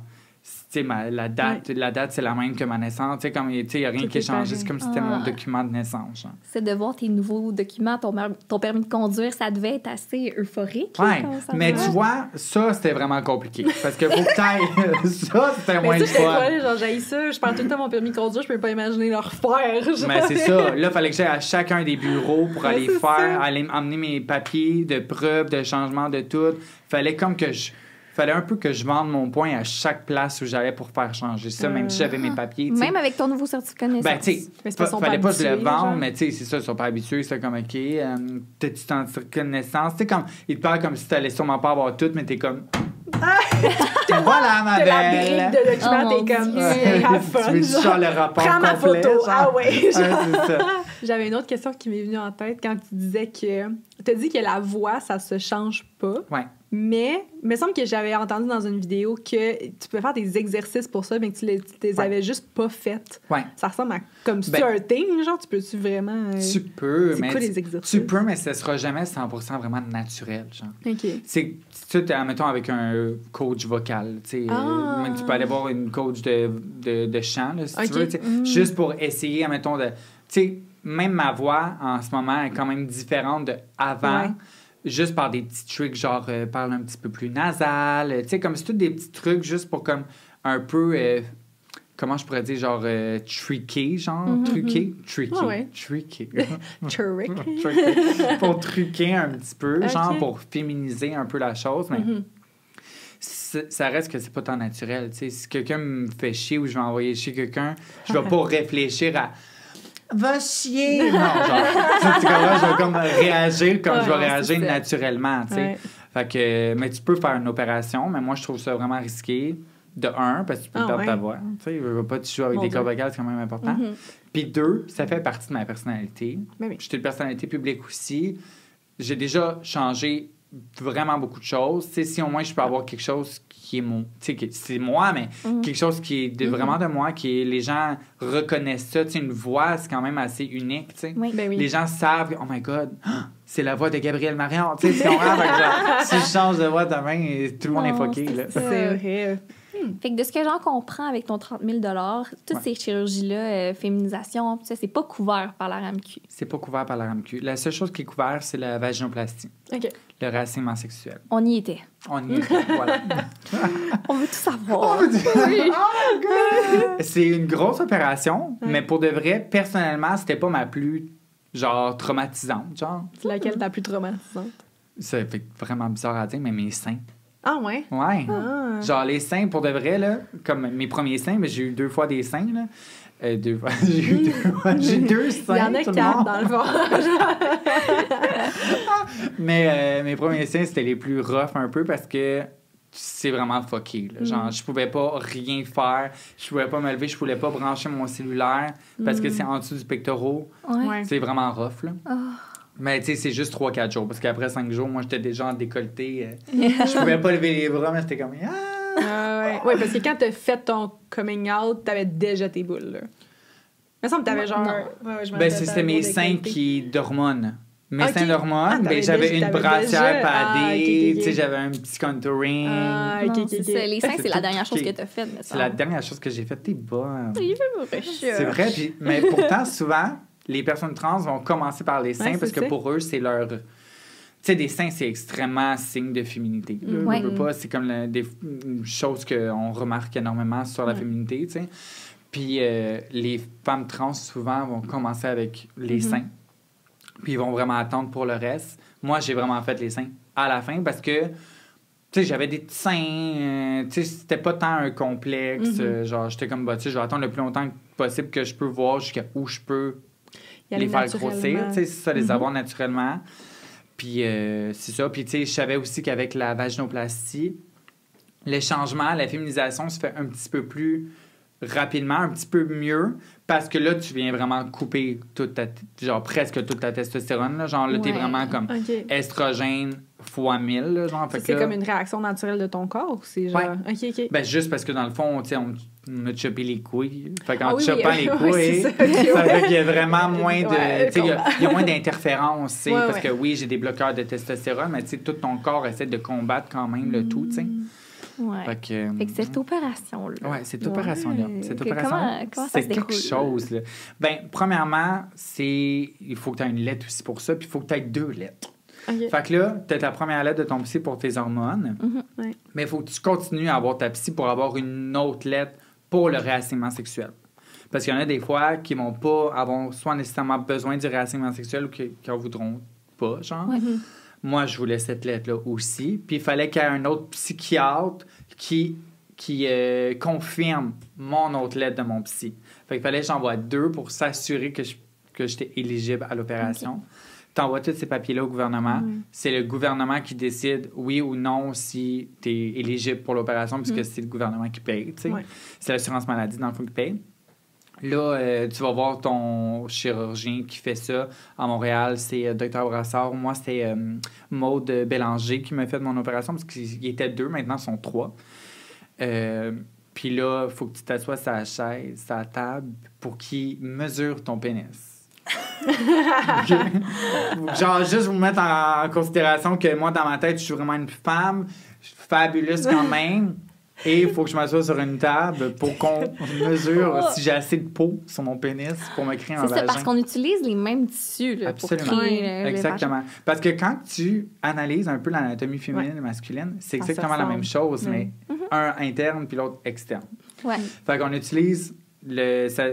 tu sais, la date, c'est la même que ma naissance. Tu sais, comme, il n'y a rien qui est changé. C'est comme si c'était mon document de naissance. Genre. C'est de voir tes nouveaux documents, ton permis de conduire, ça devait être assez euphorique. Oui, mais tu vois, ça, c'était vraiment compliqué. Parce que faut que t'ailles... ça, c'était moins le fun. Genre, j'ai ça, je perds tout le temps mon permis de conduire, je peux pas imaginer le refaire. Mais c'est ça. Là, il fallait que j'aille à chacun des bureaux pour aller faire, aller emmener mes papiers de preuve, de changement, de tout. Fallait comme que fallait un peu que je vende mon point à chaque place où j'allais pour faire changer ça, même si j'avais mes papiers. T'sais. Même avec ton nouveau certificat de naissance. Ben, tu sais, fallait pas que je le vende, mais tu sais, c'est ça, ils sont pas habitués. C'est comme, OK, t'as-tu ton certificat de naissance? Tu sais, comme, ils te parlent comme si t'allais sûrement pas avoir tout, mais t'es comme... Voilà, ma belle! La brique de document, t'es comme... Tu veux genre le rapport prends ma complet, photo. genre. Ouais. C'est ça. J'avais une autre question qui m'est venue en tête quand tu disais que... T'as dit que la voix, ça se change pas. Ouais. Mais il me semble que j'avais entendu dans une vidéo que tu peux faire des exercices pour ça, mais que tu les avais juste pas faites. Ouais. Ça ressemble à comme si un thing, genre, tu peux-tu vraiment... Tu peux, c'est mais... quoi les exercices? Tu peux, mais ce sera jamais 100% vraiment naturel, genre. OK. C'est, mettons, avec un coach vocal, tu sais. Tu peux aller voir une coach de chant, là, si tu veux, juste pour essayer, mettons, de... Tu sais, même ma voix, en ce moment, est quand même différente de avant. Ouais. Juste par des petits trucs, genre parle un petit peu plus nasal. Tu sais, comme c'est tous des petits trucs juste pour comme un peu, comment je pourrais dire, genre tricker, genre, truquer. Pour truquer un petit peu, genre pour féminiser un peu la chose, mais ça reste que c'est pas tant naturel. Tu sais, si quelqu'un me fait chier ou je vais envoyer chier quelqu'un, je vais pas réfléchir à... Va chier! Non, genre, tu comprends, je vais comme réagir comme je vais réagir naturellement, tu sais. Fait que, mais tu peux faire une opération, mais moi, je trouve ça vraiment risqué. De un, parce que tu peux perdre ta voix. Tu sais, je veux pas te jouer avec des cordes vocales, c'est quand même important. Puis deux, ça fait partie de ma personnalité. J'étais une personnalité publique aussi. J'ai déjà changé vraiment beaucoup de choses. Tu sais, si au moins je peux avoir quelque chose qui est mon... Tu sais, c'est moi, mais quelque chose qui est vraiment de moi, les gens reconnaissent ça. Tu sais, une voix, c'est quand même assez unique, tu sais. Les gens savent, oh my God, c'est la voix de Gabrielle Marion. Tu sais, si je change de voix demain, tout le monde est fucké, là. C'est vrai. Fait que de ce que j'en comprends avec ton 30 000 toutes ces chirurgies-là, féminisation, ça, c'est pas couvert par la RAMQ. C'est pas couvert par la RAMQ. La seule chose qui est couverte, c'est la vaginoplastie. OK. Le racinement sexuel. On y était. On y était, voilà. On veut tout savoir. Oui. Oh my God! C'est une grosse opération, mais pour de vrai, personnellement, c'était pas ma plus, genre, traumatisante, genre. C'est laquelle ta plus traumatisante? Ça fait vraiment bizarre à dire, mais mes seins. Ah ouais? Ouais. Genre les seins, pour de vrai, là, comme mes premiers seins, mais j'ai eu 2 fois des seins, là. 2 fois. J'ai 2 seins. Il y en a 4 dans le fond. Mais mes premiers seins, c'était les plus rough un peu parce que c'est vraiment fucké. Là. Genre, je pouvais pas rien faire. Je pouvais pas me lever. Je pouvais pas brancher mon cellulaire parce que c'est en dessous du pectoral. Ouais. C'est vraiment rough, là. Oh. Mais tu sais, c'est juste 3-4 jours. Parce qu'après 5 jours, moi, j'étais déjà en décolleté. Je pouvais pas lever les bras, mais c'était comme... Ouais, parce que quand t'as fait ton coming out, t'avais déjà tes boules, là. Il me semble que t'avais genre... Ouais, je me Ben, rappelle, c'était t'avais mes gros seins décolleté. qui d'hormones. Mes Ok. seins d'hormones, Ah, ben, j'avais une t'avais brassière déjà- padée, ok. tu sais, j'avais un petit contouring. Ah, ok, Non, ok, c'est ok. ça. Les seins, C'est c'est la tout dernière chose piqué. que t'as faite. C'est la dernière chose que j'ai faite. T'es bonne. C'est C'est vrai, mais pourtant, souvent, les personnes trans vont commencer par les seins Ouais, parce c'est que ça. pour eux, c'est leur... Tu sais, des seins, c'est extrêmement signe de féminité. Là. Ouais. Je veux pas, c'est comme des choses qu'on remarque énormément sur la féminité, tu sais. Puis les femmes trans, souvent, vont commencer avec les seins. Puis ils vont vraiment attendre pour le reste. Moi, j'ai vraiment fait les seins à la fin parce que, tu sais, j'avais des petits seins. Tu sais, c'était pas tant un complexe. Genre, j'étais comme, bah, tu sais, je vais attendre le plus longtemps possible que je peux voir jusqu'à où je peux Y aller les faire grossir. naturellement. Tu sais, c'est ça, les avoir naturellement. Puis c'est ça. Puis, tu sais, je savais aussi qu'avec la vaginoplastie, le changement, la féminisation se fait un petit peu plus rapidement, un petit peu mieux, parce que là, tu viens vraiment couper toute ta, genre presque toute ta testostérone. Là. Genre, là, t'es Ouais. vraiment comme OK. estrogène fois 1000. Là, genre, fait Ça, que c'est là, comme une réaction naturelle de ton corps, ou c'est genre... Ouais. OK. ben, juste parce que dans le fond, tu sais, on a chopé les couilles. Fait qu'en Ah oui, chopant oui, les ouais, couilles, c'est ça, ok, ça ouais. fait qu'il y a vraiment moins de... Ouais, tu sais, il y a moins d'interférences, tu sais, Ouais, parce ouais. que oui, j'ai des bloqueurs de testostérone, mais tu sais, tout ton corps essaie de combattre quand même le tout, tu sais. Ouais. Fait que... Fait que cette opération-là. Ouais, cette opération-là. Cette Que- opération comment ça c'est se quelque déroule? chose. Là. Ben, premièrement, il faut que tu aies une lettre aussi pour ça, puis il faut que tu aies 2 lettres. OK. Fait que là, tu as ta première lettre de ton psy pour tes hormones, Ouais. mais il faut que tu continues à avoir ta psy pour avoir une autre lettre pour le réassignement sexuel. Parce qu'il y en a des fois qui vont pas avoir soit nécessairement besoin du réassignement sexuel ou qui en voudront pas, genre. Ouais. Moi, je voulais cette lettre-là aussi. Puis il fallait qu'il y ait un autre psychiatre qui confirme mon autre lettre de mon psy. Fait qu'il fallait que j'envoie 2 pour s'assurer que j'étais éligible à l'opération. T'envoies tous ces papiers-là au gouvernement. C'est le gouvernement qui décide oui ou non si tu es éligible pour l'opération, puisque c'est le gouvernement qui paye. Tu sais. Ouais. C'est l'assurance maladie, dans le fond, qui paye. Là, tu vas voir ton chirurgien qui fait ça à Montréal. C'est Dr Brassard. Moi, c'était Maude Bélanger qui m'a fait mon opération parce qu'il était 2, maintenant ils sont 3. Puis là, il faut que tu t'assoies sur la chaise, sur la table, pour qu'il mesure ton pénis. OK? Genre, juste vous mettre en considération que moi, dans ma tête, je suis vraiment une femme fabuleuse quand même. Et il faut que je m'assoie sur une table pour qu'on mesure si j'ai assez de peau sur mon pénis pour me créer un C'est vagin. ça, parce qu'on utilise les mêmes tissus là, pour Absolument. créer le Exactement. Parce que quand tu analyses un peu l'anatomie féminine et masculine, c'est Ça se exactement la même ressemble. chose, mais un interne puis l'autre externe. vagin. Ouais. Fait qu'on utilise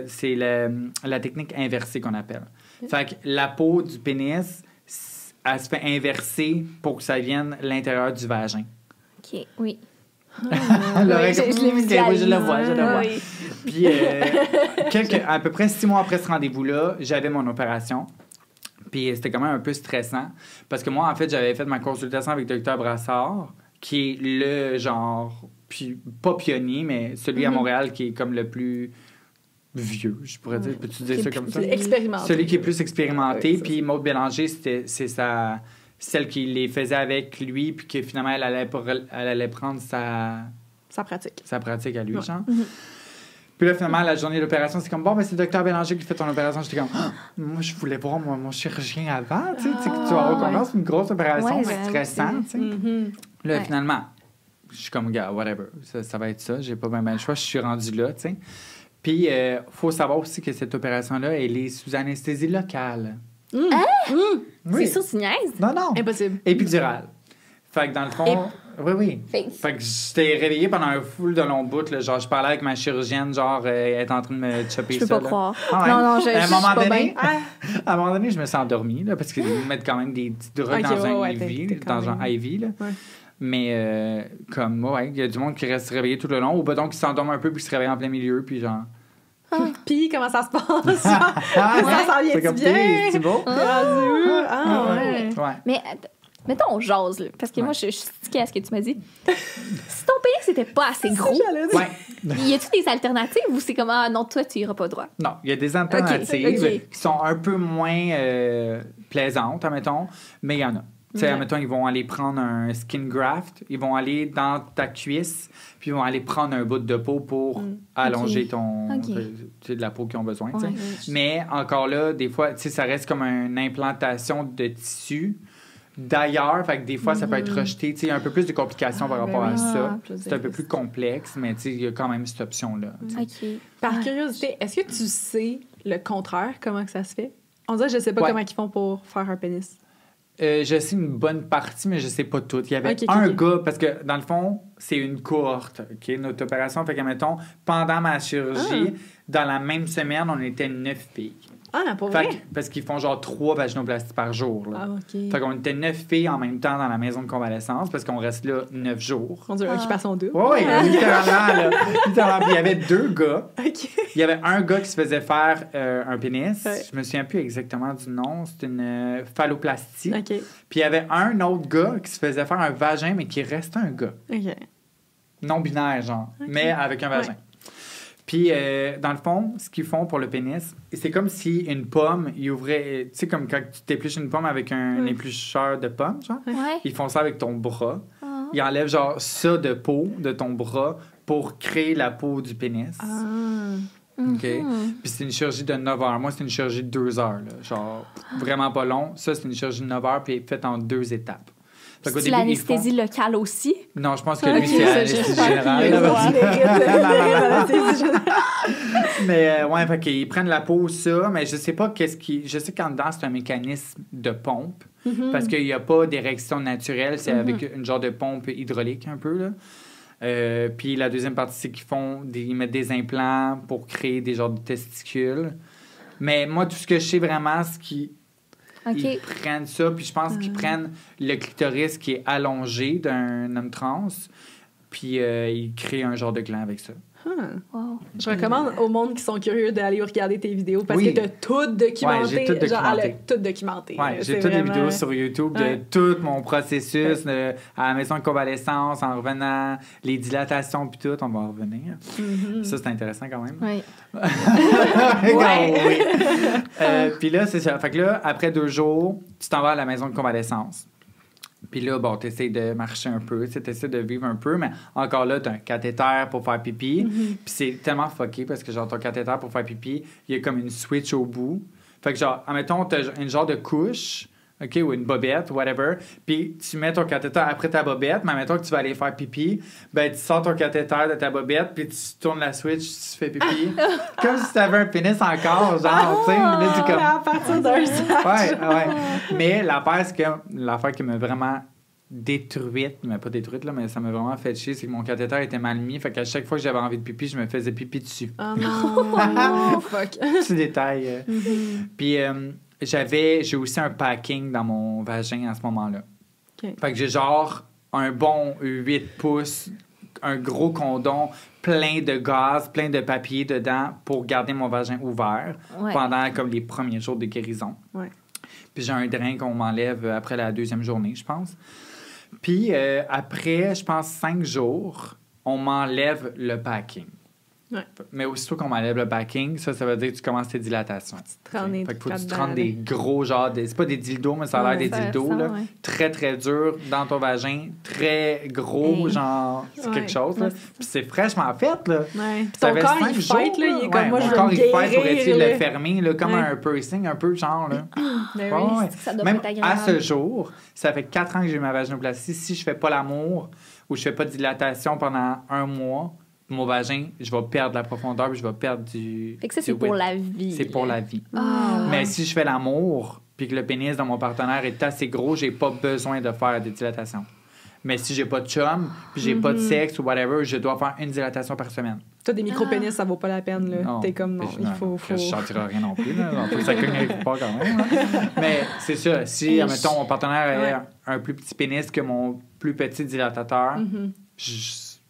c'est la technique inversée qu'on appelle. Fait que la peau du pénis, elle se fait inverser pour que ça vienne l'intérieur du vagin. OK, oui. L'oreille Oui, comme, je l'ai oui, je le visualisé. vois, je le vois. Oui. Puis, à peu près 6 mois après ce rendez-vous-là, j'avais mon opération. Puis, c'était quand même un peu stressant. Parce que moi, en fait, j'avais fait ma consultation avec Dr Brassard, qui est le genre, puis pas pionnier, mais celui à Montréal qui est comme le plus vieux, je pourrais dire. Peux-tu dire Qui est ça comme plus ça? Expérimenté. Celui qui est plus expérimenté. Ouais, ça, Puis, Maude Bélanger, c'est celle qui les faisait avec lui, puis que finalement, elle allait prendre sa pratique à lui, genre. Puis là, finalement, la journée de l'opération, c'est comme, bon, ben, c'est le docteur Bélanger qui fait ton opération. J'étais comme, ah, moi, je voulais voir mon chirurgien avant, tu sais, que tu vas avoir confiance, c'est une grosse opération, Ouais, c'est stressant, tu sais. Là, Ouais. finalement, je suis comme, gars, whatever, ça va être ça, j'ai pas bien le choix, je suis rendu là, tu sais. Puis, faut savoir aussi que cette opération-là, elle est sous anesthésie locale. Oui. C'est sûr, tu niaises? Non, non. Impossible. Épidurale. Fait que dans le fond, oui. Fait que j'étais réveillé pendant un full de long bout, là, genre je parlais avec ma chirurgienne, genre elle est en train de me chopper Je peux ça. pas là. croire. Ah ouais. Non, je à un suis moment pas donné, bien. à un moment donné, je me suis endormie, là, parce qu'ils mettent quand même des petits drogues Ok, dans un ouais, IV, t'es quand dans un même- IV, là. Ouais. Mais comme, ouais, il y a du monde qui reste réveillé tout le long, ou peut-être qui s'endorme un peu puis qui se réveille en plein milieu, puis genre... Puis, comment ça se passe? Ça s'en vient-tu bien? C'est beau? T'es rendu où? Ah, ouais. Ouais. Mais Mettons, on jase, là, parce que moi, je suis stickée à ce que tu m'as dit. Si ton pénis n'était pas assez gros, y a-tu des alternatives ou c'est comme, ah non, toi, tu iras pas droit? Non, il y a des alternatives qui sont un peu moins plaisantes, admettons, mais il y en a. Tu sais, admettons, ils vont aller prendre un skin graft, ils vont aller dans ta cuisse, puis ils vont aller prendre un bout de peau pour allonger de la peau qu'ils ont besoin. Ouais. Mais encore là, des fois, tu sais, ça reste comme une implantation de tissu. D'ailleurs, fait que des fois, ça peut être rejeté. Tu sais, il y a un peu plus de complications par rapport à ça. C'est un peu plus complexe, mais tu sais, il y a quand même cette option-là. Par curiosité, est-ce que tu sais le contraire, comment que ça se fait? On dirait que je sais pas comment ils font pour faire un pénis. Je sais une bonne partie, mais je sais pas tout. Il y avait un gars, parce que dans le fond, c'est une cohorte, notre opération. Fait que, mettons, pendant ma chirurgie, dans la même semaine, on était 9 filles. Ah, pour vrai? Parce qu'ils font genre 3 vaginoplasties par jour. Là. Fait qu'on était 9 filles en même temps dans la maison de convalescence parce qu'on reste là 9 jours. On dirait occupation double. Oui, littéralement. Littéralement. Il y avait 2 gars. Il y avait un gars qui se faisait faire un pénis. Je me souviens plus exactement du nom. C'était une phalloplastie. Puis il y avait un autre gars qui se faisait faire un vagin, mais qui restait un gars. Non-binaire, genre. Mais avec un vagin. Puis, dans le fond, ce qu'ils font pour le pénis, c'est comme si une pomme, ils ouvraient... Tu sais, comme quand tu t'épluches une pomme avec un éplucheur de pommes, genre. Ils font ça avec ton bras. Ils enlèvent, genre, ça de peau de ton bras pour créer la peau du pénis. OK? Puis c'est une chirurgie de 9 heures. Moi, c'est une chirurgie de 2 heures, là. Genre, vraiment pas long. Ça, c'est une chirurgie de 9 heures, puis faite en 2 étapes. C'est l'anesthésie locale aussi? Non, je pense que lui, c'est l'anesthésie générale. Mais ouais, fait qu'ils prennent la peau, ça, mais je sais pas qu'est-ce qui... Je sais qu'en dedans, c'est un mécanisme de pompe, parce qu'il n'y a pas d'érection naturelle, c'est avec une genre de pompe hydraulique un peu, là. Puis la deuxième partie, c'est qu'ils mettent des implants pour créer des genres de testicules. Mais moi, tout ce que je sais vraiment, c'est ils prennent ça, puis je pense qu'ils prennent le clitoris qui est allongé d'un homme trans, puis ils créent un genre de gland avec ça. Wow. Je recommande au monde qui sont curieux d'aller regarder tes vidéos parce que t'as tout documenté. J'ai tout documenté. Genre, elle a tout documenté. J'ai toutes les vidéos sur YouTube de tout mon processus à la maison de convalescence, en revenant, les dilatations puis tout, on va en revenir. Ça, c'est intéressant quand même. Oui. Puis là, c'est ça. Fait que là, après 2 jours, tu t'en vas à la maison de convalescence. Puis là, bon, t'essaies de marcher un peu, t'essaies de vivre un peu, mais encore là, t'as un cathéter pour faire pipi. Puis c'est tellement fucké parce que, genre, ton cathéter pour faire pipi, il y a comme une switch au bout. Fait que, genre, admettons, t'as une genre de couche, OK, ou une bobette, whatever, puis tu mets ton cathéter après ta bobette, mais admettons que tu vas aller faire pipi, ben tu sors ton cathéter de ta bobette, puis tu tournes la switch, tu fais pipi. Comme si t'avais un pénis encore, genre, tu sais. Là, tu comme... à partir d'un sac. Ouais. Mais l'affaire qui m'a vraiment détruite, mais pas détruite, là, mais ça m'a vraiment fait chier, c'est que mon cathéter était mal mis, fait qu'à chaque fois que j'avais envie de pipi, je me faisais pipi dessus. Oh non! Fuck! Petit détail. Puis... j'ai aussi un packing dans mon vagin à ce moment-là. Fait que j'ai genre un bon 8 pouces, un gros condom, plein de gaz, plein de papier dedans pour garder mon vagin ouvert pendant comme les premiers jours de guérison. Puis j'ai un drain qu'on m'enlève après la 2e journée, je pense. Puis après, je pense 5 jours, on m'enlève le packing. Mais aussitôt qu'on m'enlève le backing, ça veut dire que tu commences tes dilatations. Fait que faut que tu te rendes des gros genres c'est pas des dildos, mais ça a l'air des dildos, là. Très, très durs dans ton vagin, très gros, genre, c'est quelque chose, là. Puis c'est fraîchement fait, là. Ton corps, il fight, là, il est comme moi, je veux corps, il fight pour guérir, essayer de le fermer, là, comme un piercing, un peu, genre, là. Ça doit Même pas être agréable. à ce jour, ça fait 4 ans que j'ai eu ma vaginoplastie. Si je fais pas l'amour ou je fais pas de dilatation pendant 1 mois, mon vagin, je vais perdre la profondeur puis je vais perdre du... Fait que ça, c'est pour la vie. C'est pour la vie. Mais si je fais l'amour puis que le pénis de mon partenaire est assez gros, j'ai pas besoin de faire des dilatations. Mais si j'ai pas de chum puis j'ai pas de sexe ou whatever, je dois faire une dilatation par semaine. Toi, des micro-pénis, ça vaut pas la peine, là. T'es comme, non, il faut... Je sentirai rien non plus, là. Faut que ça cogne pas quand même, là. Mais c'est ça. Si, admettons, mon partenaire a un plus petit pénis que mon plus petit dilatateur,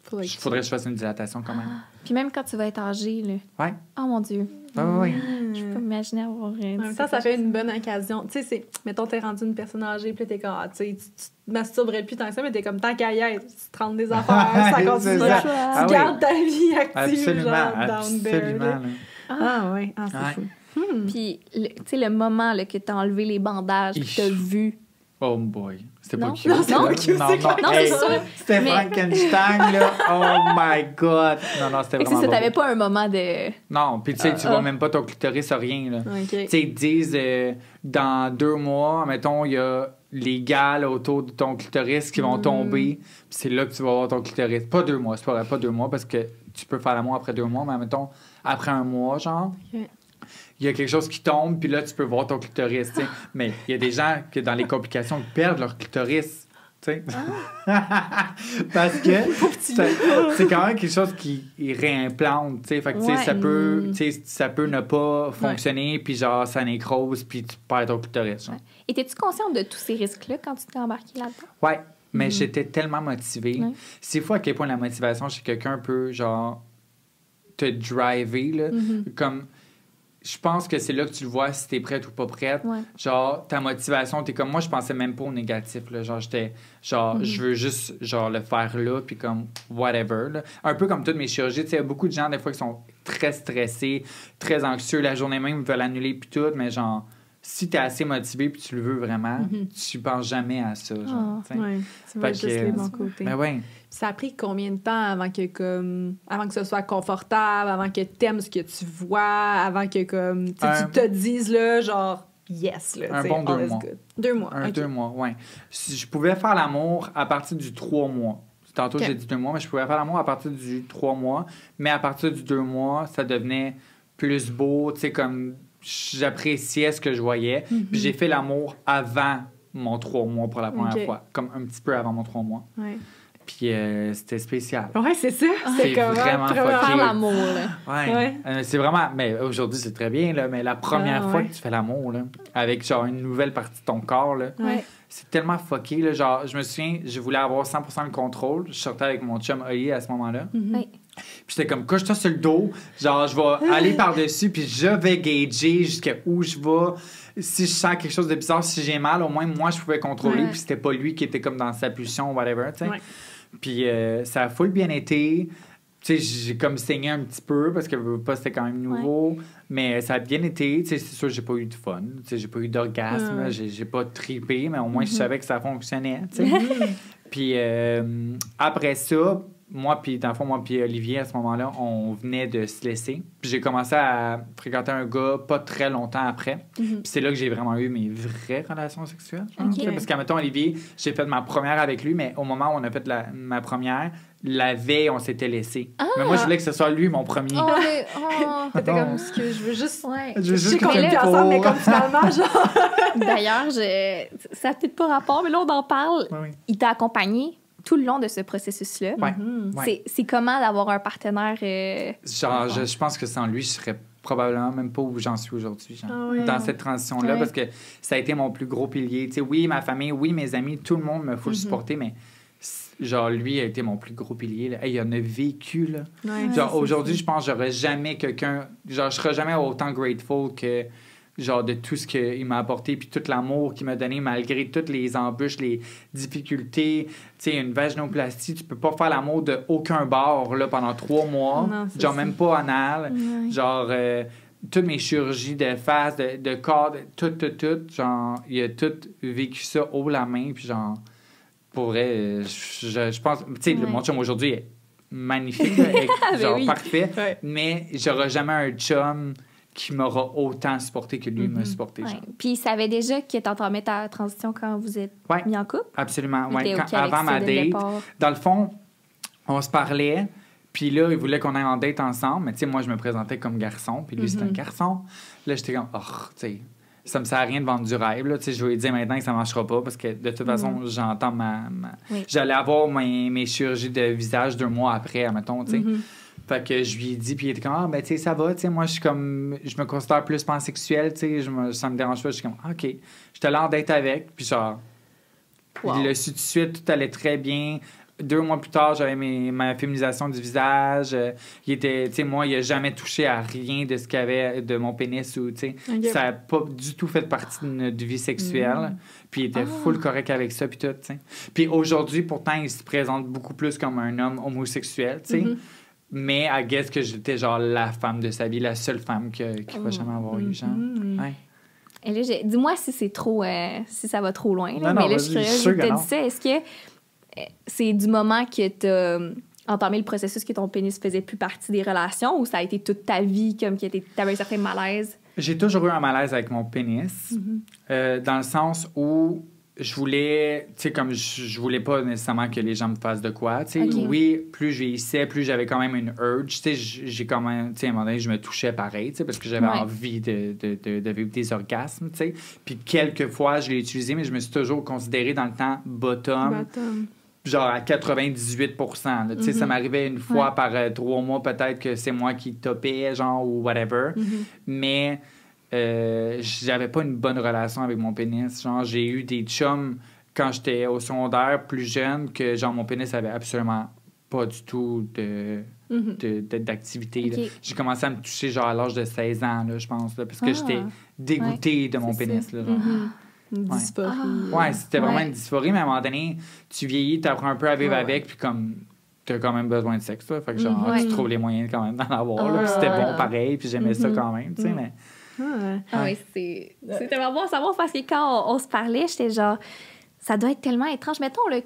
faudrait que je fasse une dilatation quand même. Puis même quand tu vas être âgé, là. Ouais. Oh mon Dieu. Oui. Je peux m'imaginer avoir... En même temps, ça fait une bonne occasion. Tu sais, c'est... Mettons, t'es rendu une personne âgée, puis là, t'es comme... tu sais, tu te masturberais plus tant que ça, mais t'es comme tant qu'à y être. Tu te rends des affaires, ça continue. Tu gardes ta vie active, down there. Absolument. Ah ouais, c'est fou. Puis, tu sais, le moment là, que t'as enlevé les bandages, que t'as vu... Oh boy. C'était pas Non. cute. Non, Hey, c'est sûr. C'était Mais- Frankenstein, là. Oh my God. Non, c'était Fait que vraiment ça, pas t'avais beau. pas un moment de... Non, puis tu sais, tu vois même pas ton clitoris, rien, là. OK. Tu sais, ils te disent, dans 2 mois, mettons, il y a les gales autour de ton clitoris qui vont tomber, puis c'est là que tu vas avoir ton clitoris. Pas 2 mois, c'est pas vrai, pas 2 mois, parce que tu peux faire l'amour après 2 mois, mais mettons, après 1 mois, genre, OK. il y a quelque chose qui tombe, puis là, tu peux voir ton clitoris, tu sais. Mais il y a des gens qui, dans les complications, ils perdent leur clitoris, tu sais. Parce que c'est quand même quelque chose qui réimplante, tu sais. Fait que, tu sais, ça peut ne pas fonctionner, puis genre, ça nécrose, puis tu perds ton clitoris, genre. Étais-tu consciente de tous ces risques-là quand tu t'es embarqué là-dedans? Ouais, mais j'étais tellement motivée. Ouais. C'est fou à quel point la motivation chez quelqu'un peut, genre, te driver, là. Comme, je pense que c'est là que tu le vois si t'es prête ou pas prête. Ouais. Genre, ta motivation, t'es comme, moi, je pensais même pas au négatif, là. Genre, j'étais, genre, je veux juste, genre, le faire là, puis comme, whatever, là. Un peu comme toutes mes chirurgies, tu sais, il y a beaucoup de gens, des fois, qui sont très stressés, très anxieux, la journée même, ils veulent annuler, puis tout, mais genre, si t'es assez motivé, puis tu le veux vraiment, tu penses jamais à ça, genre, tu sais. Ouais, tu vois Fait juste que, les bons côtés. Ben ouais. Ça a pris combien de temps avant que ce soit confortable, avant que t'aimes ce que tu vois, avant que tu te dises là, genre yes, là. Un bon 2 all is mois. good. 2 mois. 2 mois, oui. Si je pouvais faire l'amour à partir du 3 mois. Tantôt, OK. j'ai dit 2 mois, mais je pouvais faire l'amour à partir du 3 mois. Mais à partir du 2 mois, ça devenait plus beau, tu sais, comme j'appréciais ce que je voyais. Puis j'ai fait l'amour avant mon 3 mois pour la première OK. fois. Comme un petit peu avant mon 3 mois. Ouais. Puis c'était spécial. Ouais, c'est ça. C'est comme vraiment Faire fucké. l'amour, là. Ouais. C'est vraiment... Mais aujourd'hui, c'est très bien, là. Mais la première fois ouais. que tu fais l'amour, là, avec genre une nouvelle partie de ton corps, là, Ouais. c'est tellement fucké, là. Genre, je me souviens, je voulais avoir 100% le contrôle. Je sortais avec mon chum Oli à ce moment-là. Ouais. Puis j'étais comme, couche-toi sur le dos. Genre, je vais aller par-dessus, puis je vais gager jusqu'à où je vais. Si je sens quelque chose de bizarre, si j'ai mal, au moins, moi, je pouvais contrôler. Ouais. Puis c'était pas lui qui était comme dans sa pulsion ou whatever, tu sais. Ouais. Puis ça a full bien été. Tu sais, j'ai comme saigné un petit peu parce que veux pas, c'était quand même nouveau. Mais ça a bien été. Tu sais, c'est sûr, j'ai pas eu de fun. Tu sais, j'ai pas eu d'orgasme. Ouais. J'ai pas trippé, mais au moins, je savais que ça fonctionnait, tu sais. Puis après ça, moi puis Olivier, à ce moment-là, on venait de se laisser. Puis j'ai commencé à fréquenter un gars pas très longtemps après. Puis c'est là que j'ai vraiment eu mes vraies relations sexuelles. Genre, Ok. tu sais, parce qu'à mettons, Olivier, j'ai fait ma première avec lui, mais au moment où on a fait ma première, la veille, on s'était laissé. Mais moi, je voulais que ce soit lui mon premier. Oh, mais... Oh. T'étais comme ce que je veux juste. Ouais. Je veux Je sais juste qu'on est qu'il plus me ensemble, mais faut. comme finalement, genre. D'ailleurs, ça n'a peut-être pas rapport, mais là, on en parle. Oui, oui. Il t'a accompagné tout le long de ce processus-là. Ouais, Mhm. ouais. C'est comment d'avoir un partenaire... Genre, je pense que sans lui, je serais probablement même pas où j'en suis aujourd'hui, genre, Ah ouais. dans cette transition-là, Ouais. parce que ça a été mon plus gros pilier. Tu sais, oui, ma famille, oui, mes amis, tout le monde me faut le supporter, mais genre, lui a été mon plus gros pilier. Là. Hey, il en a vécu, là. Ouais, Genre, c'est aujourd'hui, ça. je pense que j'aurais jamais quelqu'un... Genre, je serais jamais autant grateful que... Genre, de tout ce qu'il m'a apporté, puis tout l'amour qu'il m'a donné, malgré toutes les embûches, les difficultés. Tu sais, une vaginoplastie, tu peux pas faire l'amour de aucun bord, là, pendant 3 mois. Non, c'est Genre, ça. même pas anal. Ouais. Genre, toutes mes chirurgies de face, de corps, tout. Genre, il a tout vécu ça haut la main, puis genre, pour vrai, je pense... Tu sais, Ouais. mon chum aujourd'hui est magnifique, là, genre, oui. parfait. Ouais. Mais j'aurai jamais un chum qui m'aura autant supporté que lui m'a supporté. Ouais. genre. Puis il savait déjà que t'entamais ta transition quand vous êtes Ouais. mis en couple. Absolument. Il Ouais. était Quand- OK avec avant ça ma dès le date, départ. dans le fond, on se parlait, puis là, il voulait qu'on aille en date ensemble, mais tu sais, moi, je me présentais comme garçon, puis lui, c'était un garçon. Là, j'étais comme, oh, tu sais, ça me sert à rien de vendre du rêve, là. Tu sais, je vais lui dire maintenant que ça marchera pas, parce que de toute façon, j'entends Oui. J'allais avoir mes chirurgies de visage 2 mois après, admettons, tu sais. Fait que je lui ai dit, puis il était comme, ah, ben, tu sais, ça va, tu sais, moi, je suis comme, je me considère plus pansexuel, tu sais, ça me dérange pas. Je suis comme, ah, OK. J'étais là en date avec, puis genre, Wow. il l'a su tout de suite, tout allait très bien. 2 mois plus tard, j'avais ma féminisation du visage. Il était, tu sais, moi, il a jamais touché à rien de ce qu'il y avait de mon pénis ou, tu sais, ça n'a pas du tout fait partie de notre vie sexuelle. Puis il était full correct avec ça, puis tout, tu sais. Puis aujourd'hui, pourtant, il se présente beaucoup plus comme un homme homosexuel, tu sais. Mais I guess que j'étais genre la femme de sa vie, la seule femme qu'il va jamais avoir eu, genre. Ouais. Et là, dis-moi si c'est trop, si ça va trop loin. Là, non, mais là, je suis curieuse de te dire ça. Est-ce que c'est du moment que tu as entamé le processus que ton pénis faisait plus partie des relations ou ça a été toute ta vie comme que tu avais un certain malaise? J'ai toujours eu un malaise avec mon pénis, dans le sens où je voulais, tu sais, comme je voulais pas nécessairement que les gens me fassent de quoi, tu sais. Okay. Oui, plus je vieillissais, plus j'avais quand même une urge, tu sais, j'ai quand même, tu sais, à un moment donné, je me touchais pareil, tu sais, parce que j'avais envie de vivre des orgasmes, tu sais. Puis quelques fois, je l'ai utilisé, mais je me suis toujours considéré dans le temps bottom. Genre à 98 %. Tu sais, ça m'arrivait une fois par 3 mois, peut-être que c'est moi qui topais, genre, ou whatever. Mais j'avais pas une bonne relation avec mon pénis. Genre, j'ai eu des chums quand j'étais au secondaire, plus jeune, que genre mon pénis avait absolument pas du tout d'activité. Okay. J'ai commencé à me toucher genre à l'âge de 16 ans, là, je pense, là, parce que j'étais dégoûtée de mon pénis. Là, genre. Une dysphorie. Ouais, c'était vraiment une dysphorie, mais à un moment donné, tu vieillis, tu apprends un peu à vivre avec, puis comme t'as quand même besoin de sexe, là. Fait que genre, tu trouves les moyens quand même d'en avoir, là. Puis c'était bon pareil, puis j'aimais ça quand même, tu sais, mais... oui, c'est tellement bon à savoir parce que quand on se parlait, j'étais genre, ça doit être tellement étrange. Mettons là,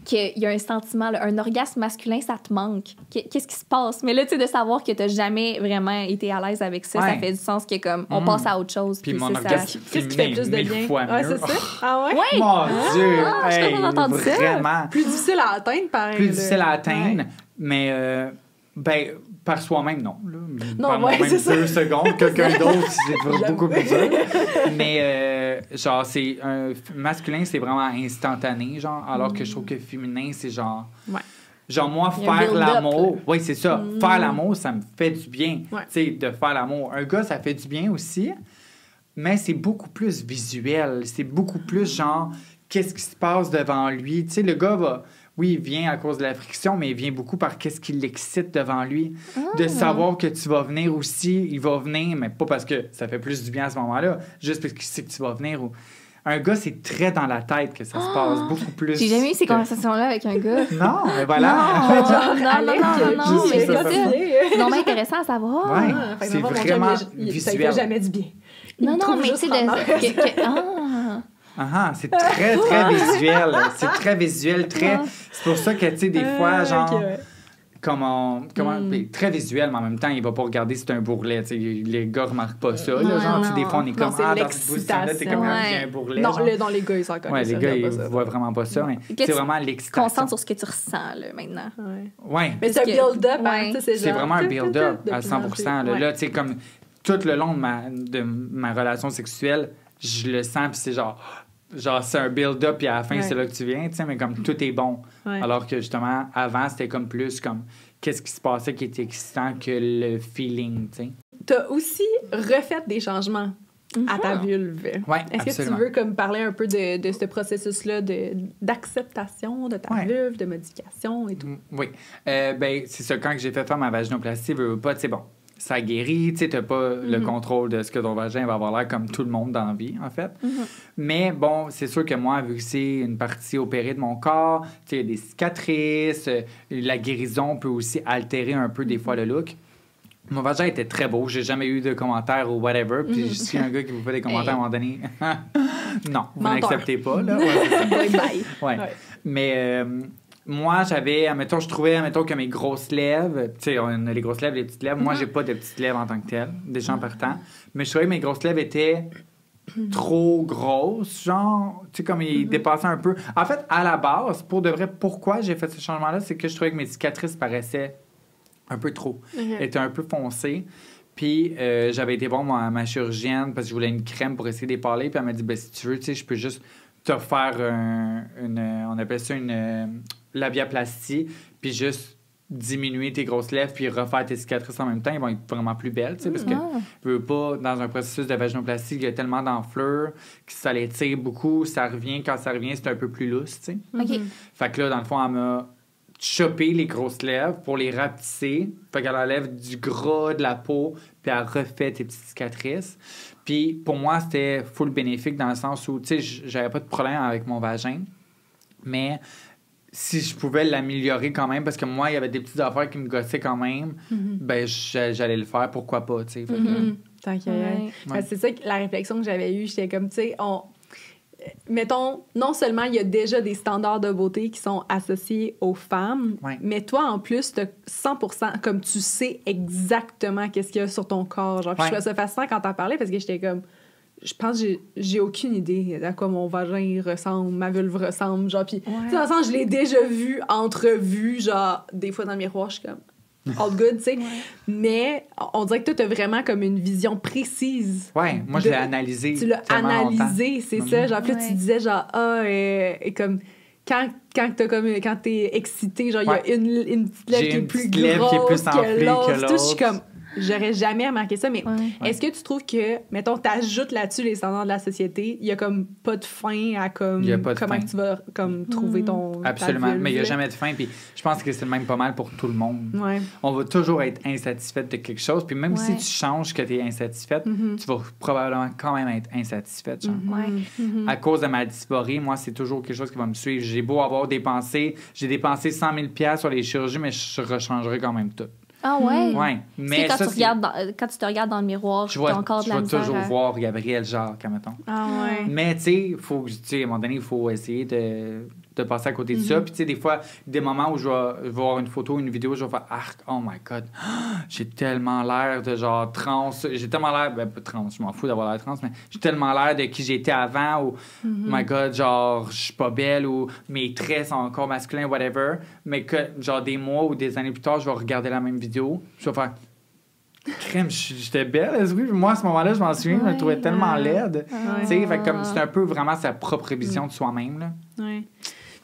qu'il y a un sentiment, là, un orgasme masculin, ça te manque. Qu'est-ce qui se passe? Mais là, tu sais, de savoir que tu n'as jamais vraiment été à l'aise avec ça, ça fait du sens que comme on passe à autre chose. Puis mon orgasme qu'est-ce qui fait plus de bien? C'est ça? Ah ouais? Oui. Mon Dieu! Je suis pas entendu ça. Vraiment. Plus difficile à atteindre, pareil. Plus difficile à atteindre, mais ben, par soi-même, non. Là. Non, par moi-même 2 secondes. Quelqu'un d'autre, c'est beaucoup plus dur. Mais, genre, c'est un masculin, c'est vraiment instantané, genre, alors que je trouve que féminin, c'est genre... Genre, moi, faire l'amour... Oui, c'est ça. Faire l'amour, ça me fait du bien. Tu sais, de faire l'amour. Un gars, ça fait du bien aussi, mais c'est beaucoup plus visuel. C'est beaucoup plus, genre, qu'est-ce qui se passe devant lui. Tu sais, le gars va... Oui, il vient à cause de la friction, mais il vient beaucoup par qu'est-ce qui l'excite devant lui. De savoir que tu vas venir aussi, il va venir, mais pas parce que ça fait plus du bien à ce moment-là, juste parce qu'il sait que tu vas venir. Un gars, c'est très dans la tête que ça se passe, beaucoup plus. J'ai jamais eu ces conversations-là avec un gars. Non, mais voilà. Non, mais c'est non, mais intéressant à savoir. Ouais, c'est vraiment visuel. Ça ne fait jamais du bien. Non, mais tu sais, c'est très, très visuel. C'est très visuel, très... C'est pour ça que, tu sais, des fois, genre... Comment très visuel, mais en même temps, il va pas regarder si c'est un bourrelet. T'sais, les gars remarquent pas ça. Là, genre, des fois, on est comme, dans cette position-là, t'es comme, il y a un bourrelet. Non, dans les gars, ils s'en connaissent. Les gars, ils voient vraiment pas ça. Mais c'est vraiment l'excitation. Concentre sur ce que tu ressens, là, maintenant. Ouais. Mais c'est un build-up, hein. C'est vraiment un build-up à 100%. Là, tu sais, comme tout le long de ma relation sexuelle, je le sens, puis c'est genre, c'est un build-up, puis à la fin, c'est là que tu viens, tu sais, mais comme tout est bon. Alors que, justement, avant, c'était comme plus comme qu'est-ce qui se passait qui était excitant que le feeling, tu sais. T'as aussi refait des changements à ta vulve. Oui, Est-ce que tu veux comme parler un peu de ce processus-là d'acceptation de ta vulve, de modification et tout? Oui. Ben, c'est ça, quand j'ai fait faire ma vaginoplastie, veux pas, tu sais, bon, ça guérit, tu sais, t'as pas le contrôle de ce que ton vagin va avoir l'air comme tout le monde dans la vie, en fait. Mais bon, c'est sûr que moi, vu que c'est une partie opérée de mon corps, tu sais, il y a des cicatrices, la guérison peut aussi altérer un peu des fois le look. Mon vagin était très beau, j'ai jamais eu de commentaires ou whatever, puis je suis un gars qui vous fait des commentaires à un moment donné. Non, vous n'acceptez pas, là. Ouais. Mais... moi, j'avais, je trouvais que mes grosses lèvres, tu sais, on a les grosses lèvres, les petites lèvres. Moi, j'ai pas de petites lèvres en tant que telles, déjà en partant. Mais je trouvais que mes grosses lèvres étaient trop grosses, genre, tu sais, comme ils dépassaient un peu. En fait, à la base, pour de vrai, pourquoi j'ai fait ce changement-là, c'est que je trouvais que mes cicatrices paraissaient un peu trop. Elles étaient un peu foncées. Puis, j'avais été voir ma chirurgienne parce que je voulais une crème pour essayer d'épaler. Puis, elle m'a dit, ben si tu veux, tu sais, je peux juste te faire on appelle ça une labiaplastie, puis juste diminuer tes grosses lèvres puis refaire tes cicatrices en même temps, ils vont être vraiment plus belles, tu sais, parce que je veux pas, dans un processus de vaginoplastie, il y a tellement d'enflure que ça l'étire beaucoup, ça revient, quand ça revient, c'est un peu plus lousse, tu sais. OK. Fait que là, dans le fond, elle m'a choper les grosses lèvres pour les rapetisser. Fait qu'elle enlève du gras de la peau, puis elle refait tes petites cicatrices. Puis pour moi, c'était full bénéfique dans le sens où, tu sais, j'avais pas de problème avec mon vagin, mais si je pouvais l'améliorer quand même, parce que moi, il y avait des petites affaires qui me gossaient quand même, ben j'allais le faire, pourquoi pas, tu sais. Tant qu'il y a. C'est ça, la réflexion que j'avais eue, j'étais comme, tu sais, mettons, non seulement il y a déjà des standards de beauté qui sont associés aux femmes, mais toi, en plus, t'as 100%, comme tu sais exactement qu'est-ce qu'il y a sur ton corps. Genre, puis je trouvais ça fascinant quand t'en parlais parce que j'étais comme, je pense que j'ai aucune idée à quoi mon vagin ressemble, ma vulve ressemble, genre, puis de toute façon, je l'ai déjà vu, entrevu, genre, des fois dans le miroir, je suis comme, all good, tu sais. Mais on dirait que toi, t'as vraiment comme une vision précise. Ouais, moi, je l'ai analysé. Tu l'as analysé, c'est ça. Genre, puis là, tu disais, genre, et comme, quand t'es excité, genre, il y a une petite lèvre qui est plus grosse que l'autre. Je suis comme, j'aurais jamais remarqué ça, mais est-ce que tu trouves que, mettons, t'ajoutes là-dessus les standards de la société, il y a comme pas de fin à comme comment tu vas comme trouver ton Absolument, mais il n'y a jamais de fin, puis je pense que c'est le même pas mal pour tout le monde. On va toujours être insatisfaite de quelque chose, puis même si tu changes que tu es insatisfaite, tu vas probablement quand même être insatisfaite. Genre. À cause de ma dysphorie, moi, c'est toujours quelque chose qui va me suivre. J'ai beau avoir dépensé 100 000 $ sur les chirurgies, mais je rechangerai quand même tout. Ah ouais? Ouais. Mais quand tu te regardes dans le miroir, tu as encore de la misère. Je vais toujours voir Gabriel Jacques, mettons. Ah ouais. Mais tu sais, à un moment donné, il faut essayer de passer à côté de ça. Puis tu sais, des fois, des moments où je vais voir une photo, une vidéo, je vais faire « Ah, oh my God, j'ai tellement l'air de genre trans. » J'ai tellement l'air... Ben, pas trans, je m'en fous d'avoir l'air trans, mais j'ai tellement l'air de qui j'étais avant ou « Oh my God, genre, je suis pas belle » ou « Mes traits sont encore masculins, whatever. » Mais que, genre, des mois ou des années plus tard, je vais regarder la même vidéo, je vais faire... Crème, j'étais belle, oui. Moi, à ce moment-là, je m'en souviens, je me trouvais tellement laide. Tu sais, fait comme c'est un peu vraiment sa propre vision de soi-même, là. Ouais.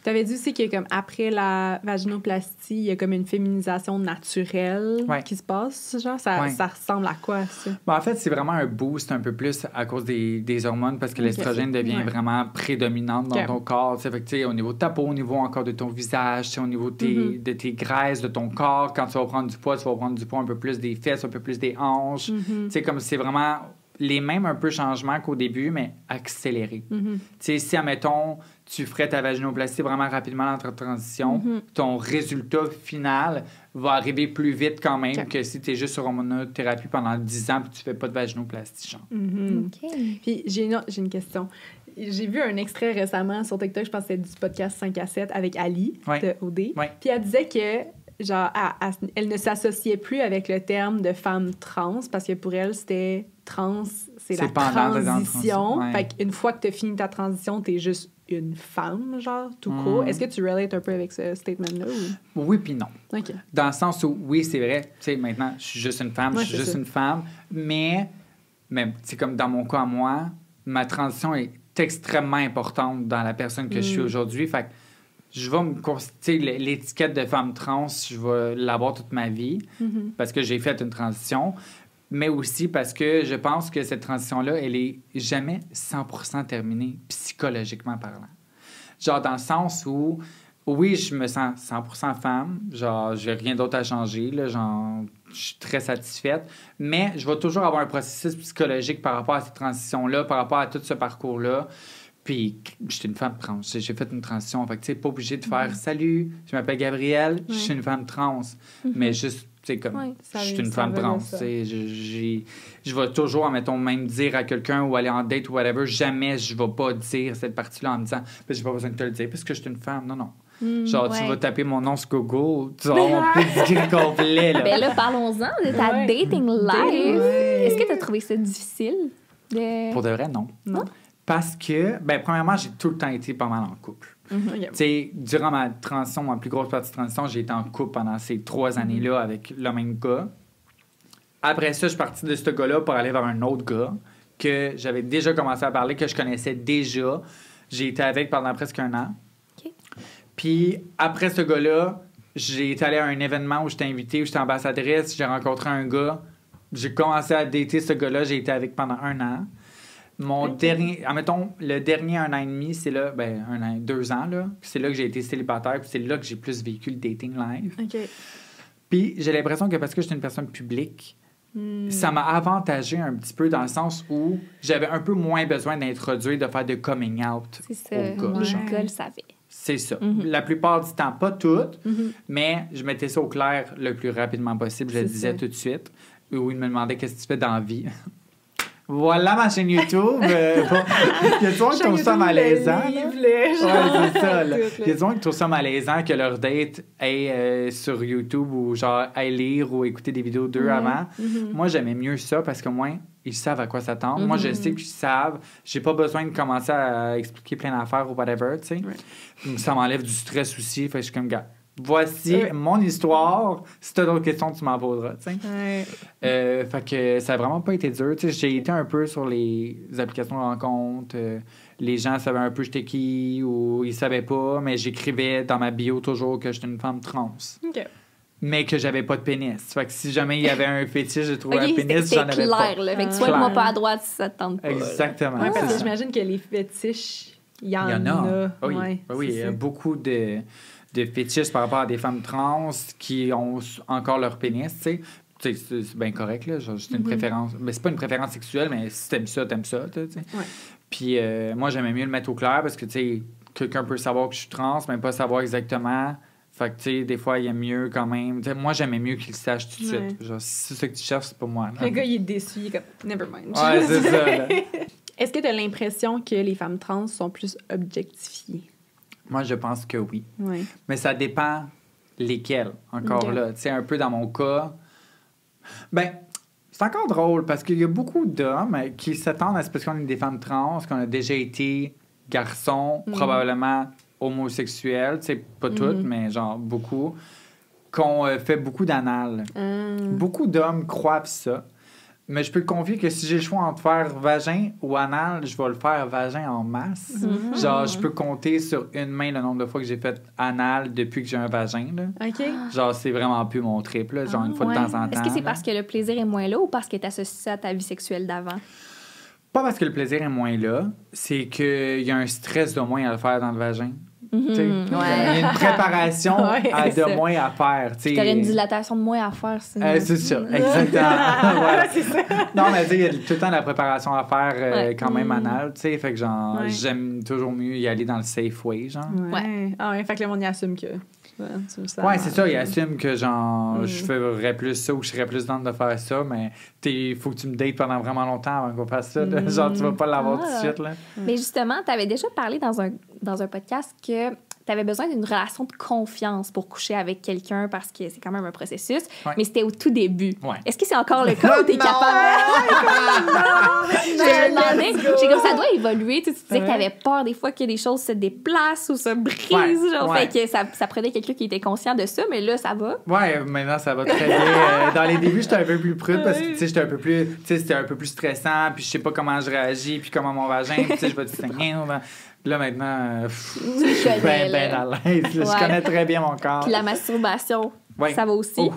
Tu avais dit aussi que comme après la vaginoplastie, il y a comme une féminisation naturelle qui se passe, genre ça ressemble à quoi ça? Bon, en fait, c'est vraiment un boost un peu plus à cause des hormones parce que l'estrogène devient vraiment prédominante dans ton corps. Fait que, tu sais, au niveau de ta peau, au niveau encore de ton visage, au niveau de tes graisses, de ton corps, quand tu vas prendre du poids, tu vas prendre du poids un peu plus des fesses, un peu plus des hanches. Tu sais, comme c'est vraiment les mêmes un peu changements qu'au début, mais accélérés. Tu sais, si, admettons, tu ferais ta vaginoplastie vraiment rapidement dans ta transition, ton résultat final va arriver plus vite quand même que si tu es juste sur hormonothérapie pendant 10 ans et tu fais pas de vaginoplastie, genre. Puis j'ai une question. J'ai vu un extrait récemment sur TikTok, je pense que c'était du podcast 5 à 7 avec Ali de OD. Puis elle disait que genre, elle ne s'associait plus avec le terme de femme trans parce que pour elle, c'était trans, c'est la transition. Fait qu'une fois que tu as fini ta transition, tu es juste une femme, genre, tout court. Est-ce que tu relates un peu avec ce statement-là? Ou? Oui, puis non. OK. Dans le sens où, oui, c'est vrai, tu sais, maintenant, je suis juste une femme, une femme, mais c'est comme dans mon cas à moi, ma transition est extrêmement importante dans la personne que je suis aujourd'hui. Fait que je vais me constituer l'étiquette de femme trans, je vais l'avoir toute ma vie parce que j'ai fait une transition, mais aussi parce que je pense que cette transition-là, elle est jamais 100% terminée, psychologiquement parlant. Genre dans le sens où, oui, je me sens 100% femme, genre j'ai rien d'autre à changer, là, genre je suis très satisfaite, mais je vais toujours avoir un processus psychologique par rapport à cette transition-là, par rapport à tout ce parcours-là. Puis, j'étais une femme trans. J'ai fait une transition. Fait que, tu sais, pas obligé de faire « Salut, je m'appelle Gabrielle, je suis une femme trans. » Mais juste, tu sais, comme, je suis une femme trans. Tu sais, je vais toujours, mettons, même dire à quelqu'un ou aller en date ou whatever, jamais je vais pas dire cette partie-là en me disant « J'ai pas besoin de te le dire parce que je suis une femme. » Non, non. Genre, tu vas taper mon nom sur Google, tu vas avoir mon pedigree complet, là. Ben là, parlons-en de ta dating life. Est-ce que tu as trouvé ça difficile? Pour de vrai, non. Non. Parce que, ben premièrement, j'ai tout le temps été pas mal en couple. Tu sais, durant ma transition, ma plus grosse partie de transition, j'ai été en couple pendant ces 3 années-là avec le même gars. Après ça, je suis partie de ce gars-là pour aller vers un autre gars que j'avais déjà commencé à parler, que je connaissais déjà. J'ai été avec pendant presque 1 an. Okay. Puis après ce gars-là, j'ai été allé à un événement où j'étais invitée, où j'étais ambassadrice, j'ai rencontré un gars. J'ai commencé à dater ce gars-là, j'ai été avec pendant 1 an. Mon dernier, admettons, le dernier 1 an et demi, c'est là, 2 ans, là. C'est là que j'ai été célibataire, puis c'est là que j'ai plus vécu le dating live. OK. Puis j'ai l'impression que parce que j'étais une personne publique, ça m'a avantagé un petit peu dans le sens où j'avais un peu moins besoin d'introduire, de faire de coming out C'est ça. aux gars. genre. Les gars le savaient. C'est ça. La plupart du temps, pas toutes, mais je mettais ça au clair le plus rapidement possible. Je le C'est disais ça. tout de suite. Ou ils me demandaient qu'est-ce que tu fais dans la vie. Voilà ma chaîne YouTube. Bon, il y a du monde qui trouve ça malaisant. là. Ouais, c'est ça. Là. Il y a du monde qui trouve ça malaisant que leur date aille sur YouTube ou genre aille lire ou écouter des vidéos d'eux avant. Moi, j'aimais mieux ça parce que moins ils savent à quoi s'attendre. Moi, je sais qu'ils savent. J'ai pas besoin de commencer à expliquer plein d'affaires ou whatever, tu sais. Ça m'enlève du stress aussi. Fait que je suis comme, gars, voici mon histoire. Si t'as d'autres questions, tu m'en poseras, tu sais. Fait que ça a vraiment pas été dur. Tu sais, j'ai été un peu sur les applications de rencontre. Les gens savaient un peu j'étais qui ou ils savaient pas, mais j'écrivais dans ma bio toujours que j'étais une femme trans. OK. Mais que j'avais pas de pénis. Fait que si jamais il y avait un fétiche, j'ai trouvé un OK, pénis, j'en avais pas. clair, là. Fait que swipe-moi pas à droite si ça te tente pas. Exactement. Ouais, parce c'est que ça. j'imagine que les fétiches, il y en Il y en a. Oui, Ouais, oui, il y a c'est ça. beaucoup de fétiches par rapport à des femmes trans qui ont encore leur pénis, tu sais. Tu sais, c'est bien correct, là. Genre, c'est une préférence. Mais c'est pas une préférence sexuelle, mais si t'aimes ça, tu sais. Ouais. Puis moi, j'aimais mieux le mettre au clair parce que, tu sais, quelqu'un peut savoir que je suis trans, mais pas savoir exactement. Fait que, tu sais, des fois, il y a mieux quand même. T'sais, moi, j'aimais mieux qu'il le sache tout de suite. Genre, si c'est ça que tu cherches, c'est pas moi. là. Le gars, il est déçu, il est comme, never mind. Ouais, c'est ça, là. Est-ce que tu as l'impression que les femmes trans sont plus objectifiées? Moi, je pense que oui. Oui. Mais ça dépend lesquels, encore Ok. là. Tu sais, un peu dans mon cas. Ben, c'est encore drôle parce qu'il y a beaucoup d'hommes qui s'attendent à ce parce qu'on est des femmes trans, qu'on a déjà été garçons, probablement homosexuels, tu sais, pas toutes, mais genre beaucoup, qu'on fait beaucoup d'anal. Beaucoup d'hommes croient ça. Mais je peux te confier que si j'ai le choix entre faire vagin ou anal, je vais le faire vagin en masse. Genre, je peux compter sur une main le nombre de fois que j'ai fait anal depuis que j'ai un vagin. Là. OK. Genre, c'est vraiment plus mon trip, là, genre une fois de temps en temps. Est-ce que c'est là. parce que le plaisir est moins là ou parce que tu associes ça à ta vie sexuelle d'avant? Pas parce que le plaisir est moins là, c'est qu'il y a un stress de moins à le faire dans le vagin. Tu sais, il y a une préparation Ouais, de ça. moins à faire. tu sais. T'aurais une dilatation de moins à faire, sinon. C'est ça, exactement. Voilà. Non, mais tu sais, il y a tout le temps la préparation à faire quand même anal, tu sais. Fait que genre, j'aime toujours mieux y aller dans le safe way, genre. Ouais. Ah ouais, fait que le monde y assume que. Ouais, Ouais, c'est ça, il assume que genre, je ferais plus ça ou je serais plus dans de faire ça, mais il faut que tu me dates pendant vraiment longtemps avant qu'on fasse ça. là. Genre, tu vas pas l'avoir tout de suite, là. Mais justement, tu avais déjà parlé dans un podcast que tu avais besoin d'une relation de confiance pour coucher avec quelqu'un parce que c'est quand même un processus, mais c'était au tout début. Ouais. Est-ce que c'est encore le cas ou t'es capable? Je me demandais, j'ai comme ça doit évoluer. Tu disais que t'avais peur des fois que des choses se déplacent ou se brisent. Genre, fait que ça prenait quelqu'un qui était conscient de ça, mais là, ça va. Ouais, maintenant, ça va très bien. Dans les débuts, j'étais un peu plus prude parce que, tu sais, j'étais un peu plus... Tu sais, c'était un peu plus stressant, puis je sais pas comment je réagis, puis comment mon vagin, puis tu sais, je vais te saigner. Là, maintenant, je suis bien à l'aise. Je connais très bien mon corps. Puis la masturbation, ça va aussi. Oh,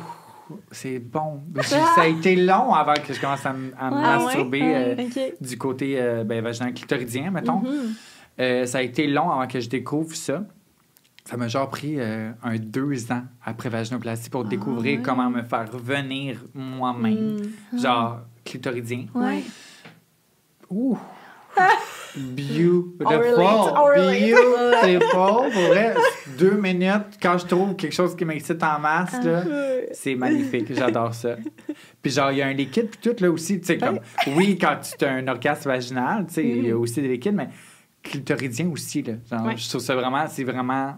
c'est bon. Ça a été long avant que je commence à me masturber du côté vaginal clitoridien, mettons. Ça a été long avant que je découvre ça. Ça m'a genre pris 2 ans après vaginoplastie pour découvrir comment me faire venir moi-même. Genre clitoridien. Ouais. Ouh! Beautiful. Relate. Beautiful. Pour vrai, 2 minutes, quand je trouve quelque chose qui m'excite en masse, là, c'est magnifique. J'adore ça. Puis genre, il y a un liquide, puis tout là aussi, tu sais, comme, oui, quand tu as un orgasme vaginal, tu sais, il y a aussi des liquides, mais clitoridien aussi, là. Genre, je trouve ça vraiment, c'est vraiment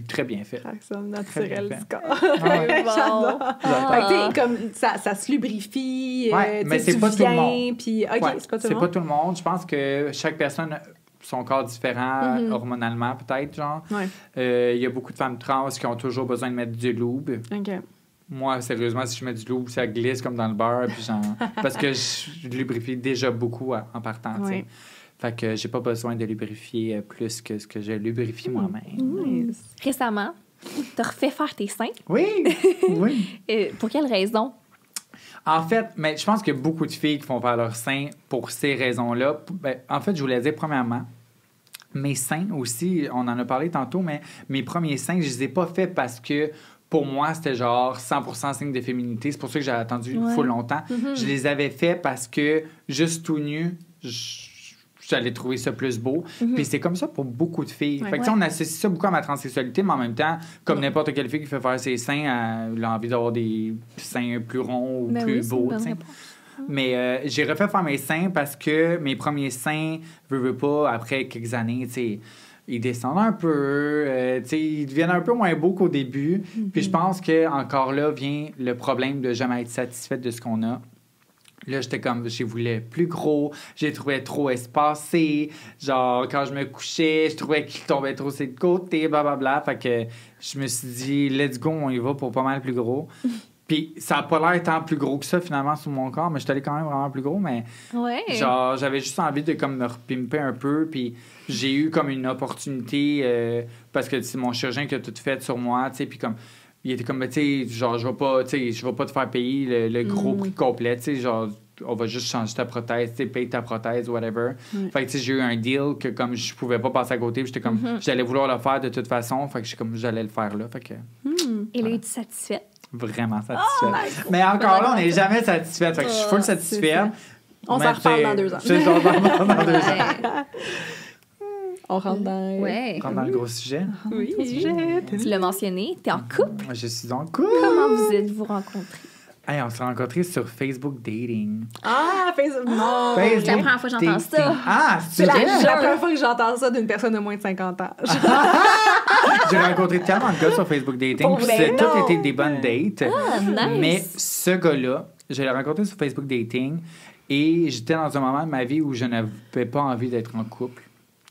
très bien fait. Réaction naturelle Très du bien corps. J'adore. Fait que, tu sais, comme ça se lubrifie. mais tu sais, c'est pas tout le monde. Puis, OK, c'est pas tout le monde. C'est pas tout le monde. Je pense que chaque personne a son corps différent, hormonalement peut-être, genre. Il y a beaucoup de femmes trans qui ont toujours besoin de mettre du lube. OK. Moi, sérieusement, si je mets du lube, ça glisse comme dans le beurre, puis genre... parce que je lubrifie déjà beaucoup en partant, tu sais. Fait que j'ai pas besoin de lubrifier plus que ce que je lubrifie moi-même. Nice. Récemment, t'as refait faire tes seins. Oui, oui. Pour quelle raison? En fait, mais je pense qu'il y a beaucoup de filles qui font faire leurs seins pour ces raisons-là. Ben, en fait, je voulais dire, premièrement, mes seins aussi, on en a parlé tantôt, mais mes premiers seins, je les ai pas faits parce que pour moi, c'était genre 100% signe de féminité. C'est pour ça que j'ai attendu full longtemps. Je les avais faits parce que juste tout nu, j'allais trouver ça plus beau. Puis c'est comme ça pour beaucoup de filles. Fait que tu sais, on associe ça beaucoup à ma transsexualité, mais en même temps, comme n'importe quelle fille qui fait faire ses seins, elle a envie d'avoir des seins plus ronds ou plus beaux. Mais j'ai refait faire mes seins parce que mes premiers seins, veux pas, après quelques années, tu sais, ils descendent un peu, tu sais, ils deviennent un peu moins beaux qu'au début. Puis je pense que encore là vient le problème de jamais être satisfaite de ce qu'on a. Là, j'étais comme, je voulais plus gros, j'ai trouvé trop espacé. Genre, quand je me couchais, je trouvais qu'il tombait trop sur le côté, blablabla. Fait que je me suis dit, let's go, on y va pour pas mal plus gros. Puis ça a pas l'air tant plus gros que ça, finalement, sur mon corps, mais je suis allé quand même vraiment plus gros. Mais genre, j'avais juste envie de comme me repimper un peu. Puis j'ai eu comme une opportunité, parce que c'est mon chirurgien qui a tout fait sur moi, tu sais, puis comme... Il était comme, tu sais, genre, je vais pas te faire payer le gros prix complet, tu sais, genre, on va juste changer ta prothèse, tu sais, paye ta prothèse, whatever. Fait que, tu sais, j'ai eu un deal que, comme, je pouvais pas passer à côté, puis j'étais comme, j'allais vouloir le faire de toute façon, fait que j'allais le faire là, fait que... Et là, es-tu satisfaite? Vraiment satisfaite. Mais encore là, on n'est jamais satisfaite, fait que je suis full satisfaite. On s'en reparle dans 2 ans. On s'en reparle dans 2 ans. On rentre dans... Rentre dans le gros sujet. Oui. Tu l'as mentionné, t'es en couple. Je suis en couple. Comment vous êtes-vous rencontrés? Hey, on s'est rencontrés sur Facebook Dating. Ah, Facebook! Non! C'est la première fois que j'entends ça. Ah, c'est la première fois que j'entends ça d'une personne de moins de 50 ans. J'ai rencontré tellement de gars sur Facebook Dating, puis c'est tout été des bonnes dates. Ah, nice! Mais ce gars-là, je l'ai rencontré sur Facebook Dating et j'étais dans un moment de ma vie où je n'avais pas envie d'être en couple.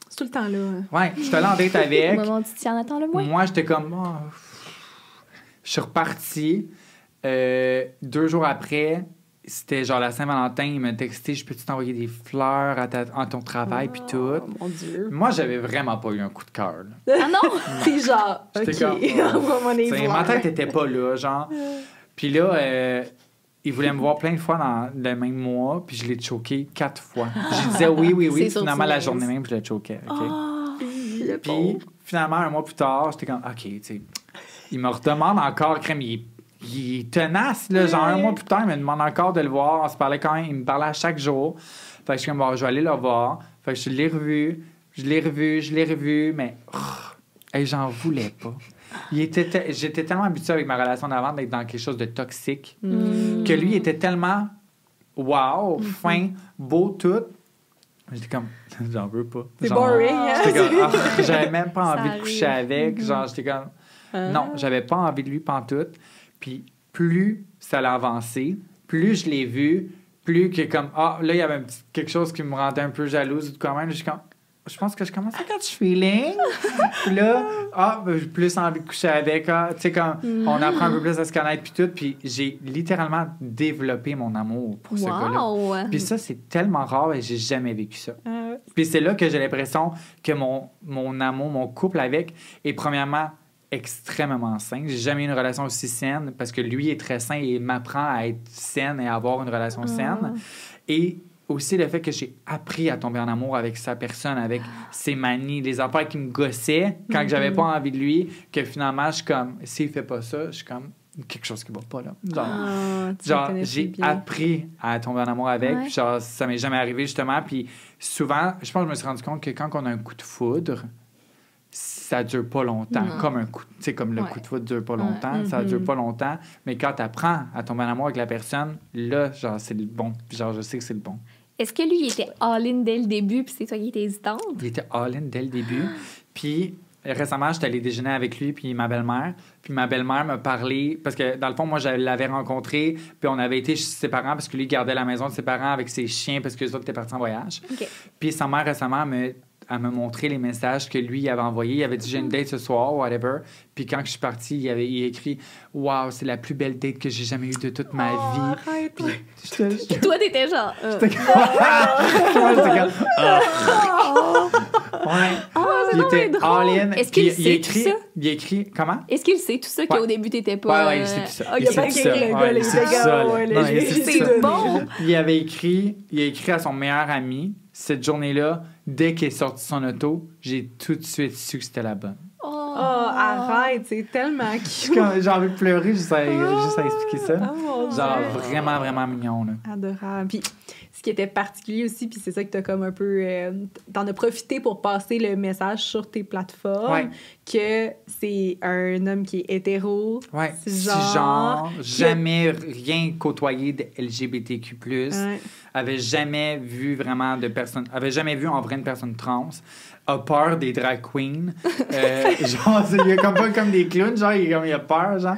C'est tout le temps là. Ouais, j'étais allé en date avec. Au moment où tu t'en attends le moins. Moi, j'étais comme... Je suis reparti. 2 jours après, c'était genre la Saint-Valentin. Il m'a texté, je peux-tu t'envoyer des fleurs à ton travail, puis tout. Mon Dieu. Moi, j'avais vraiment pas eu un coup de cœur. Ah non? C'est genre, j'étais OK. Ma tête était pas là, genre. Puis là... il voulait me voir plein de fois dans le même mois, puis je l'ai choqué 4 fois. Je disais oui. Finalement, la journée même, je le choquais. Okay? Puis finalement, un mois plus tard, j'étais comme, OK, tu sais, il me redemande encore, crème, il est tenace, là. Genre, un mois plus tard, il me demande encore de le voir. On se parlait quand même, il me parlait à chaque jour. Fait que je suis comme, bon, je vais aller le voir. Fait que je l'ai revu, mais j'en voulais pas. J'étais tellement habituée avec ma relation d'avant d'être dans quelque chose de toxique que lui était tellement wow, fin, beau, tout. J'étais comme, j'en veux pas. C'est boring, hein? J'étais comme, j'avais même pas envie de coucher avec. Genre, j'étais comme, non, j'avais pas envie de lui pantoute. Puis plus ça l'a avancé, plus je l'ai vu, plus que comme, là, il y avait quelque chose qui me rendait un peu jalouse quand même. Je pense que je commence à catch feeling. Puis là, j'ai plus envie de coucher avec. Tu sais, quand on apprend un peu plus à se connaître, puis tout. Puis j'ai littéralement développé mon amour pour ce gars-là. Puis ça, c'est tellement rare et j'ai jamais vécu ça. Puis c'est là que j'ai l'impression que mon amour, mon couple avec est premièrement extrêmement sain. J'ai jamais eu une relation aussi saine parce que lui est très sain et m'apprend à être saine et à avoir une relation saine. Et aussi le fait que j'ai appris à tomber en amour avec sa personne, avec ses manies, les affaires qui me gossaient quand j'avais pas envie de lui, que finalement, je suis comme, s'il fait pas ça, je suis comme, quelque chose qui va pas, là. Genre j'ai appris à tomber en amour avec, puis genre, ça m'est jamais arrivé, justement, puis souvent, je pense que je me suis rendu compte que quand on a un coup de foudre, ça dure pas longtemps. Comme un coup, tu sais, comme le coup de foudre dure pas longtemps, ça dure pas longtemps, mais quand tu apprends à tomber en amour avec la personne, là, genre, c'est le bon. Genre, je sais que c'est le bon. Est-ce que lui, il était all-in dès le début, puis c'est toi qui étais hésitante? Il était all-in dès le début. Puis récemment, j'étais allée déjeuner avec lui puis ma belle-mère. Puis ma belle-mère m'a parlé... Parce que, dans le fond, moi, je l'avais rencontré, puis on avait été chez ses parents parce que lui gardait la maison de ses parents avec ses chiens parce que les autres étaient partis en voyage. Okay. Puis sa mère, récemment, elle m'a montré les messages que lui avait envoyés. Il avait dit « J'ai une date ce soir, whatever ». Puis quand je suis partie, il a écrit « Wow, c'est la plus belle date que j'ai jamais eue de toute ma vie. » Puis toi, t'étais genre... J'étais comme... Ouais. Il était drôle. all-in. Est-ce qu'il Puis sait tout ça? Il a écrit... Comment? Est-ce qu'il sait tout ça qu'au début, t'étais pas... Ouais, il sait tout ça. Ah, Il sait pas tout écrit, ça. le gars, Ouais, les il sait tout gars, ça, là. ouais, Non, il sait tout c'est ça. bon. Il a écrit à son meilleur ami, cette journée-là, dès qu'il est sorti son auto, j'ai tout de suite su que c'était la bonne. Oh, arrête, c'est tellement cute. J'ai envie de pleurer juste à expliquer ça. Oh, mon Genre Dieu. vraiment, vraiment mignon, là. Adorable. Puis ce qui était particulier aussi, puis c'est ça que t'as comme un peu... t'en as profité pour passer le message sur tes plateformes, Ouais. que c'est un homme qui est hétéro, Ouais, cisgenre, jamais rien côtoyé de LGBTQ+, Ouais. avait jamais vu vraiment de personne, avait jamais vu en vrai une personne trans, a peur des drag queens, genre, il y a comme pas comme des clowns, genre, il a peur, genre.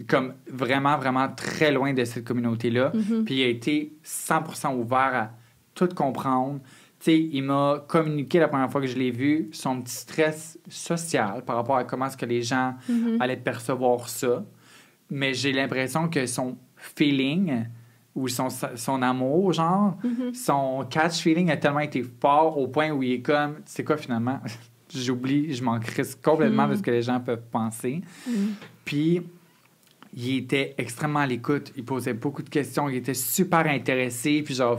Comme vraiment, vraiment très loin de cette communauté-là. Puis il a été 100% ouvert à tout comprendre. Tu sais, il m'a communiqué la première fois que je l'ai vu son petit stress social par rapport à comment est-ce que les gens allaient percevoir ça. Mais j'ai l'impression que son feeling ou son amour, genre, son catch feeling a tellement été fort au point où il est comme, tu sais quoi, finalement... J'oublie, je m'en crisse complètement de ce que les gens peuvent penser. Puis, il était extrêmement à l'écoute. Il posait beaucoup de questions. Il était super intéressé. Puis, genre,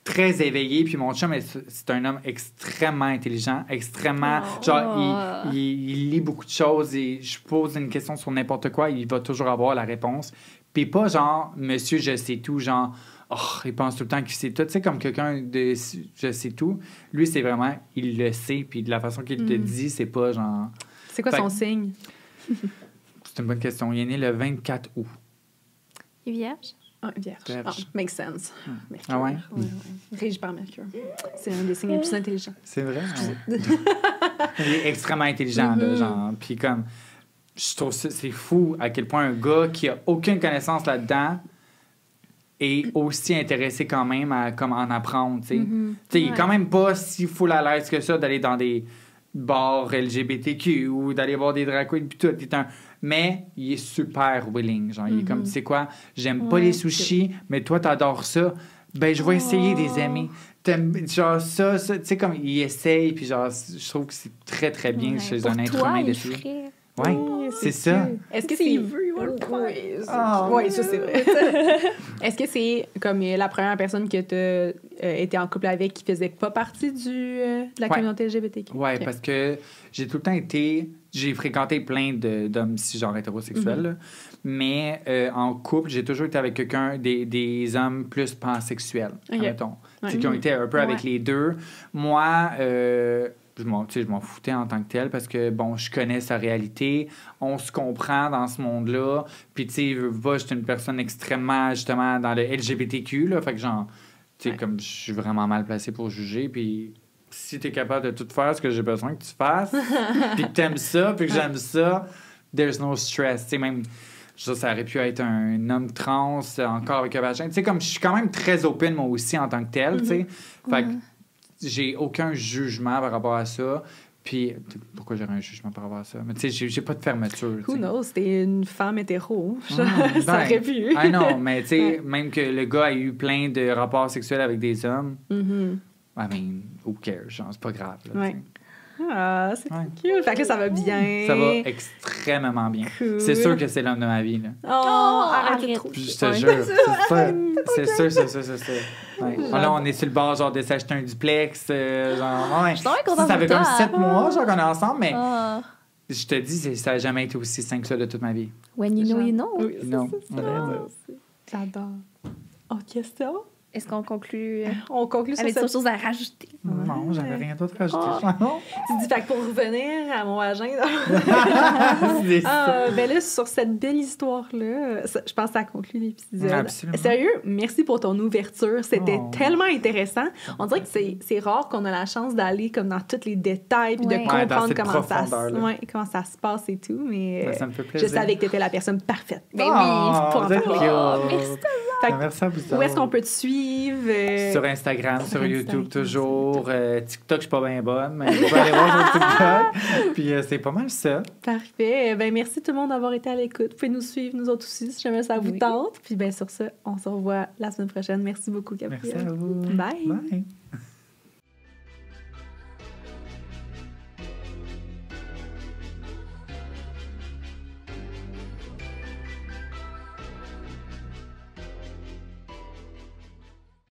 très éveillé. Puis, mon chum, c'est un homme extrêmement intelligent. Extrêmement... Genre, il lit beaucoup de choses. Et je pose une question sur n'importe quoi. Il va toujours avoir la réponse. Puis, pas genre, monsieur, je sais tout. Genre... Oh, il pense tout le temps qu'il sait tout. Tu sais, comme quelqu'un de je sais tout. Lui, c'est vraiment, il le sait. Puis de la façon qu'il te dit, c'est pas genre. C'est quoi son signe? C'est une bonne question. Il est né le 24 août. Il est vierge? Ah, vierge. Vierge. Ah, makes sense. Mercure. Ah ouais? Régi par Mercure. C'est un des signes les plus intelligents. C'est vrai? Ouais. Il est extrêmement intelligent, là, genre. Puis comme, je trouve ça, c'est fou à quel point un gars qui a aucune connaissance là-dedans est aussi intéressé quand même à comme en apprendre, tu sais. Tu sais, il est quand même pas si full à l'aise que ça d'aller dans des bars LGBTQ ou d'aller voir des drag queens puis tout. Mais il est super willing, genre, il est comme, tu sais quoi, j'aime pas les sushis, mais toi, t'adores ça. Ben, je vais essayer des amis. Genre, ça, tu sais, comme, il essaye, puis genre, je trouve que c'est très, très bien chez Pour un être toi, humain il d'essayer. ferait... Oui, c'est ça. Est-ce que S'il c'est... veut, il va le faire. Oui, ça, c'est vrai. Est-ce que c'est comme la première personne que tu as été en couple avec qui faisait pas partie de la communauté LGBTQ? Oui, parce que j'ai tout le temps été... J'ai fréquenté plein d'hommes cisgenres hétérosexuels, là. Mais en couple, j'ai toujours été avec quelqu'un, des hommes plus pansexuels, admettons. Qui ont été un peu avec les deux. Moi... je m'en foutais en tant que tel parce que, bon, je connais sa réalité, on se comprend dans ce monde-là, puis, tu sais, j'étais une personne extrêmement, justement, dans le LGBTQ, là, fait que, genre, tu sais, comme je suis vraiment mal placé pour juger, puis si t'es capable de tout faire ce que j'ai besoin que tu fasses, puis que t'aimes ça, puis que j'aime ça, there's no stress, tu sais, même... Ça aurait pu être un homme trans, encore avec un vagin. Tu sais, comme je suis quand même très open, moi aussi, en tant que tel, tu sais. Fait que j'ai aucun jugement par rapport à ça. Puis, pourquoi j'aurais un jugement par rapport à ça? Mais tu sais, j'ai pas de fermeture. Who knows? T'es une femme hétéro. Ça aurait pu. Ah non, mais tu sais, même que le gars a eu plein de rapports sexuels avec des hommes, I mean, who cares? Genre, c'est pas grave. Là, Ah, c'est cute. Fait que là, ça va bien. Ça va extrêmement bien. Cool. C'est sûr que c'est l'homme de ma vie, là. Arrête. Trop. Je te jure, c'est sûr. Ouais. Là, on est sur le bord, genre, de s'acheter un duplex, genre, ouais. Je suis vraiment contente Ça fait pour comme toi. 7 mois, genre, qu'on est ensemble, mais je te dis, ça n'a jamais été aussi sain que ça de toute ma vie. When you know, you know. Oui, Non. J'adore. Oh, question? Est-ce qu'on conclut On conclut sur avec cette... d'autres choses à rajouter? Non, j'avais rien d'autre à ajouter. Tu dis, fait que pour revenir à mon agenda... C'est ça. ben là, sur cette belle histoire-là, je pense que ça conclut l'épisode. Absolument. Sérieux, merci pour ton ouverture. C'était Oh. tellement intéressant. On dirait que c'est rare qu'on a la chance d'aller comme dans tous les détails puis de Ouais. Ouais, dans comprendre cette comment ça se passe et tout. Mais Ben, ça me fait je plaisir. savais que tu étais la personne parfaite. Ben Oh, oui, pour en vous êtes parler. cute. Merci Fait que Merci à vous. où est-ce qu'on peut te suivre? Sur Instagram, sur Instagram, YouTube, toujours. TikTok, je suis pas bien bonne, mais vous pouvez aller voir sur TikTok. Puis c'est pas mal ça. Parfait. Ben, merci tout le monde d'avoir été à l'écoute. Vous pouvez nous suivre, nous autres aussi, si jamais ça vous tente. Puis ben, sur ça, on se revoit la semaine prochaine. Merci beaucoup, Gabrielle. Merci à vous. Bye. Bye.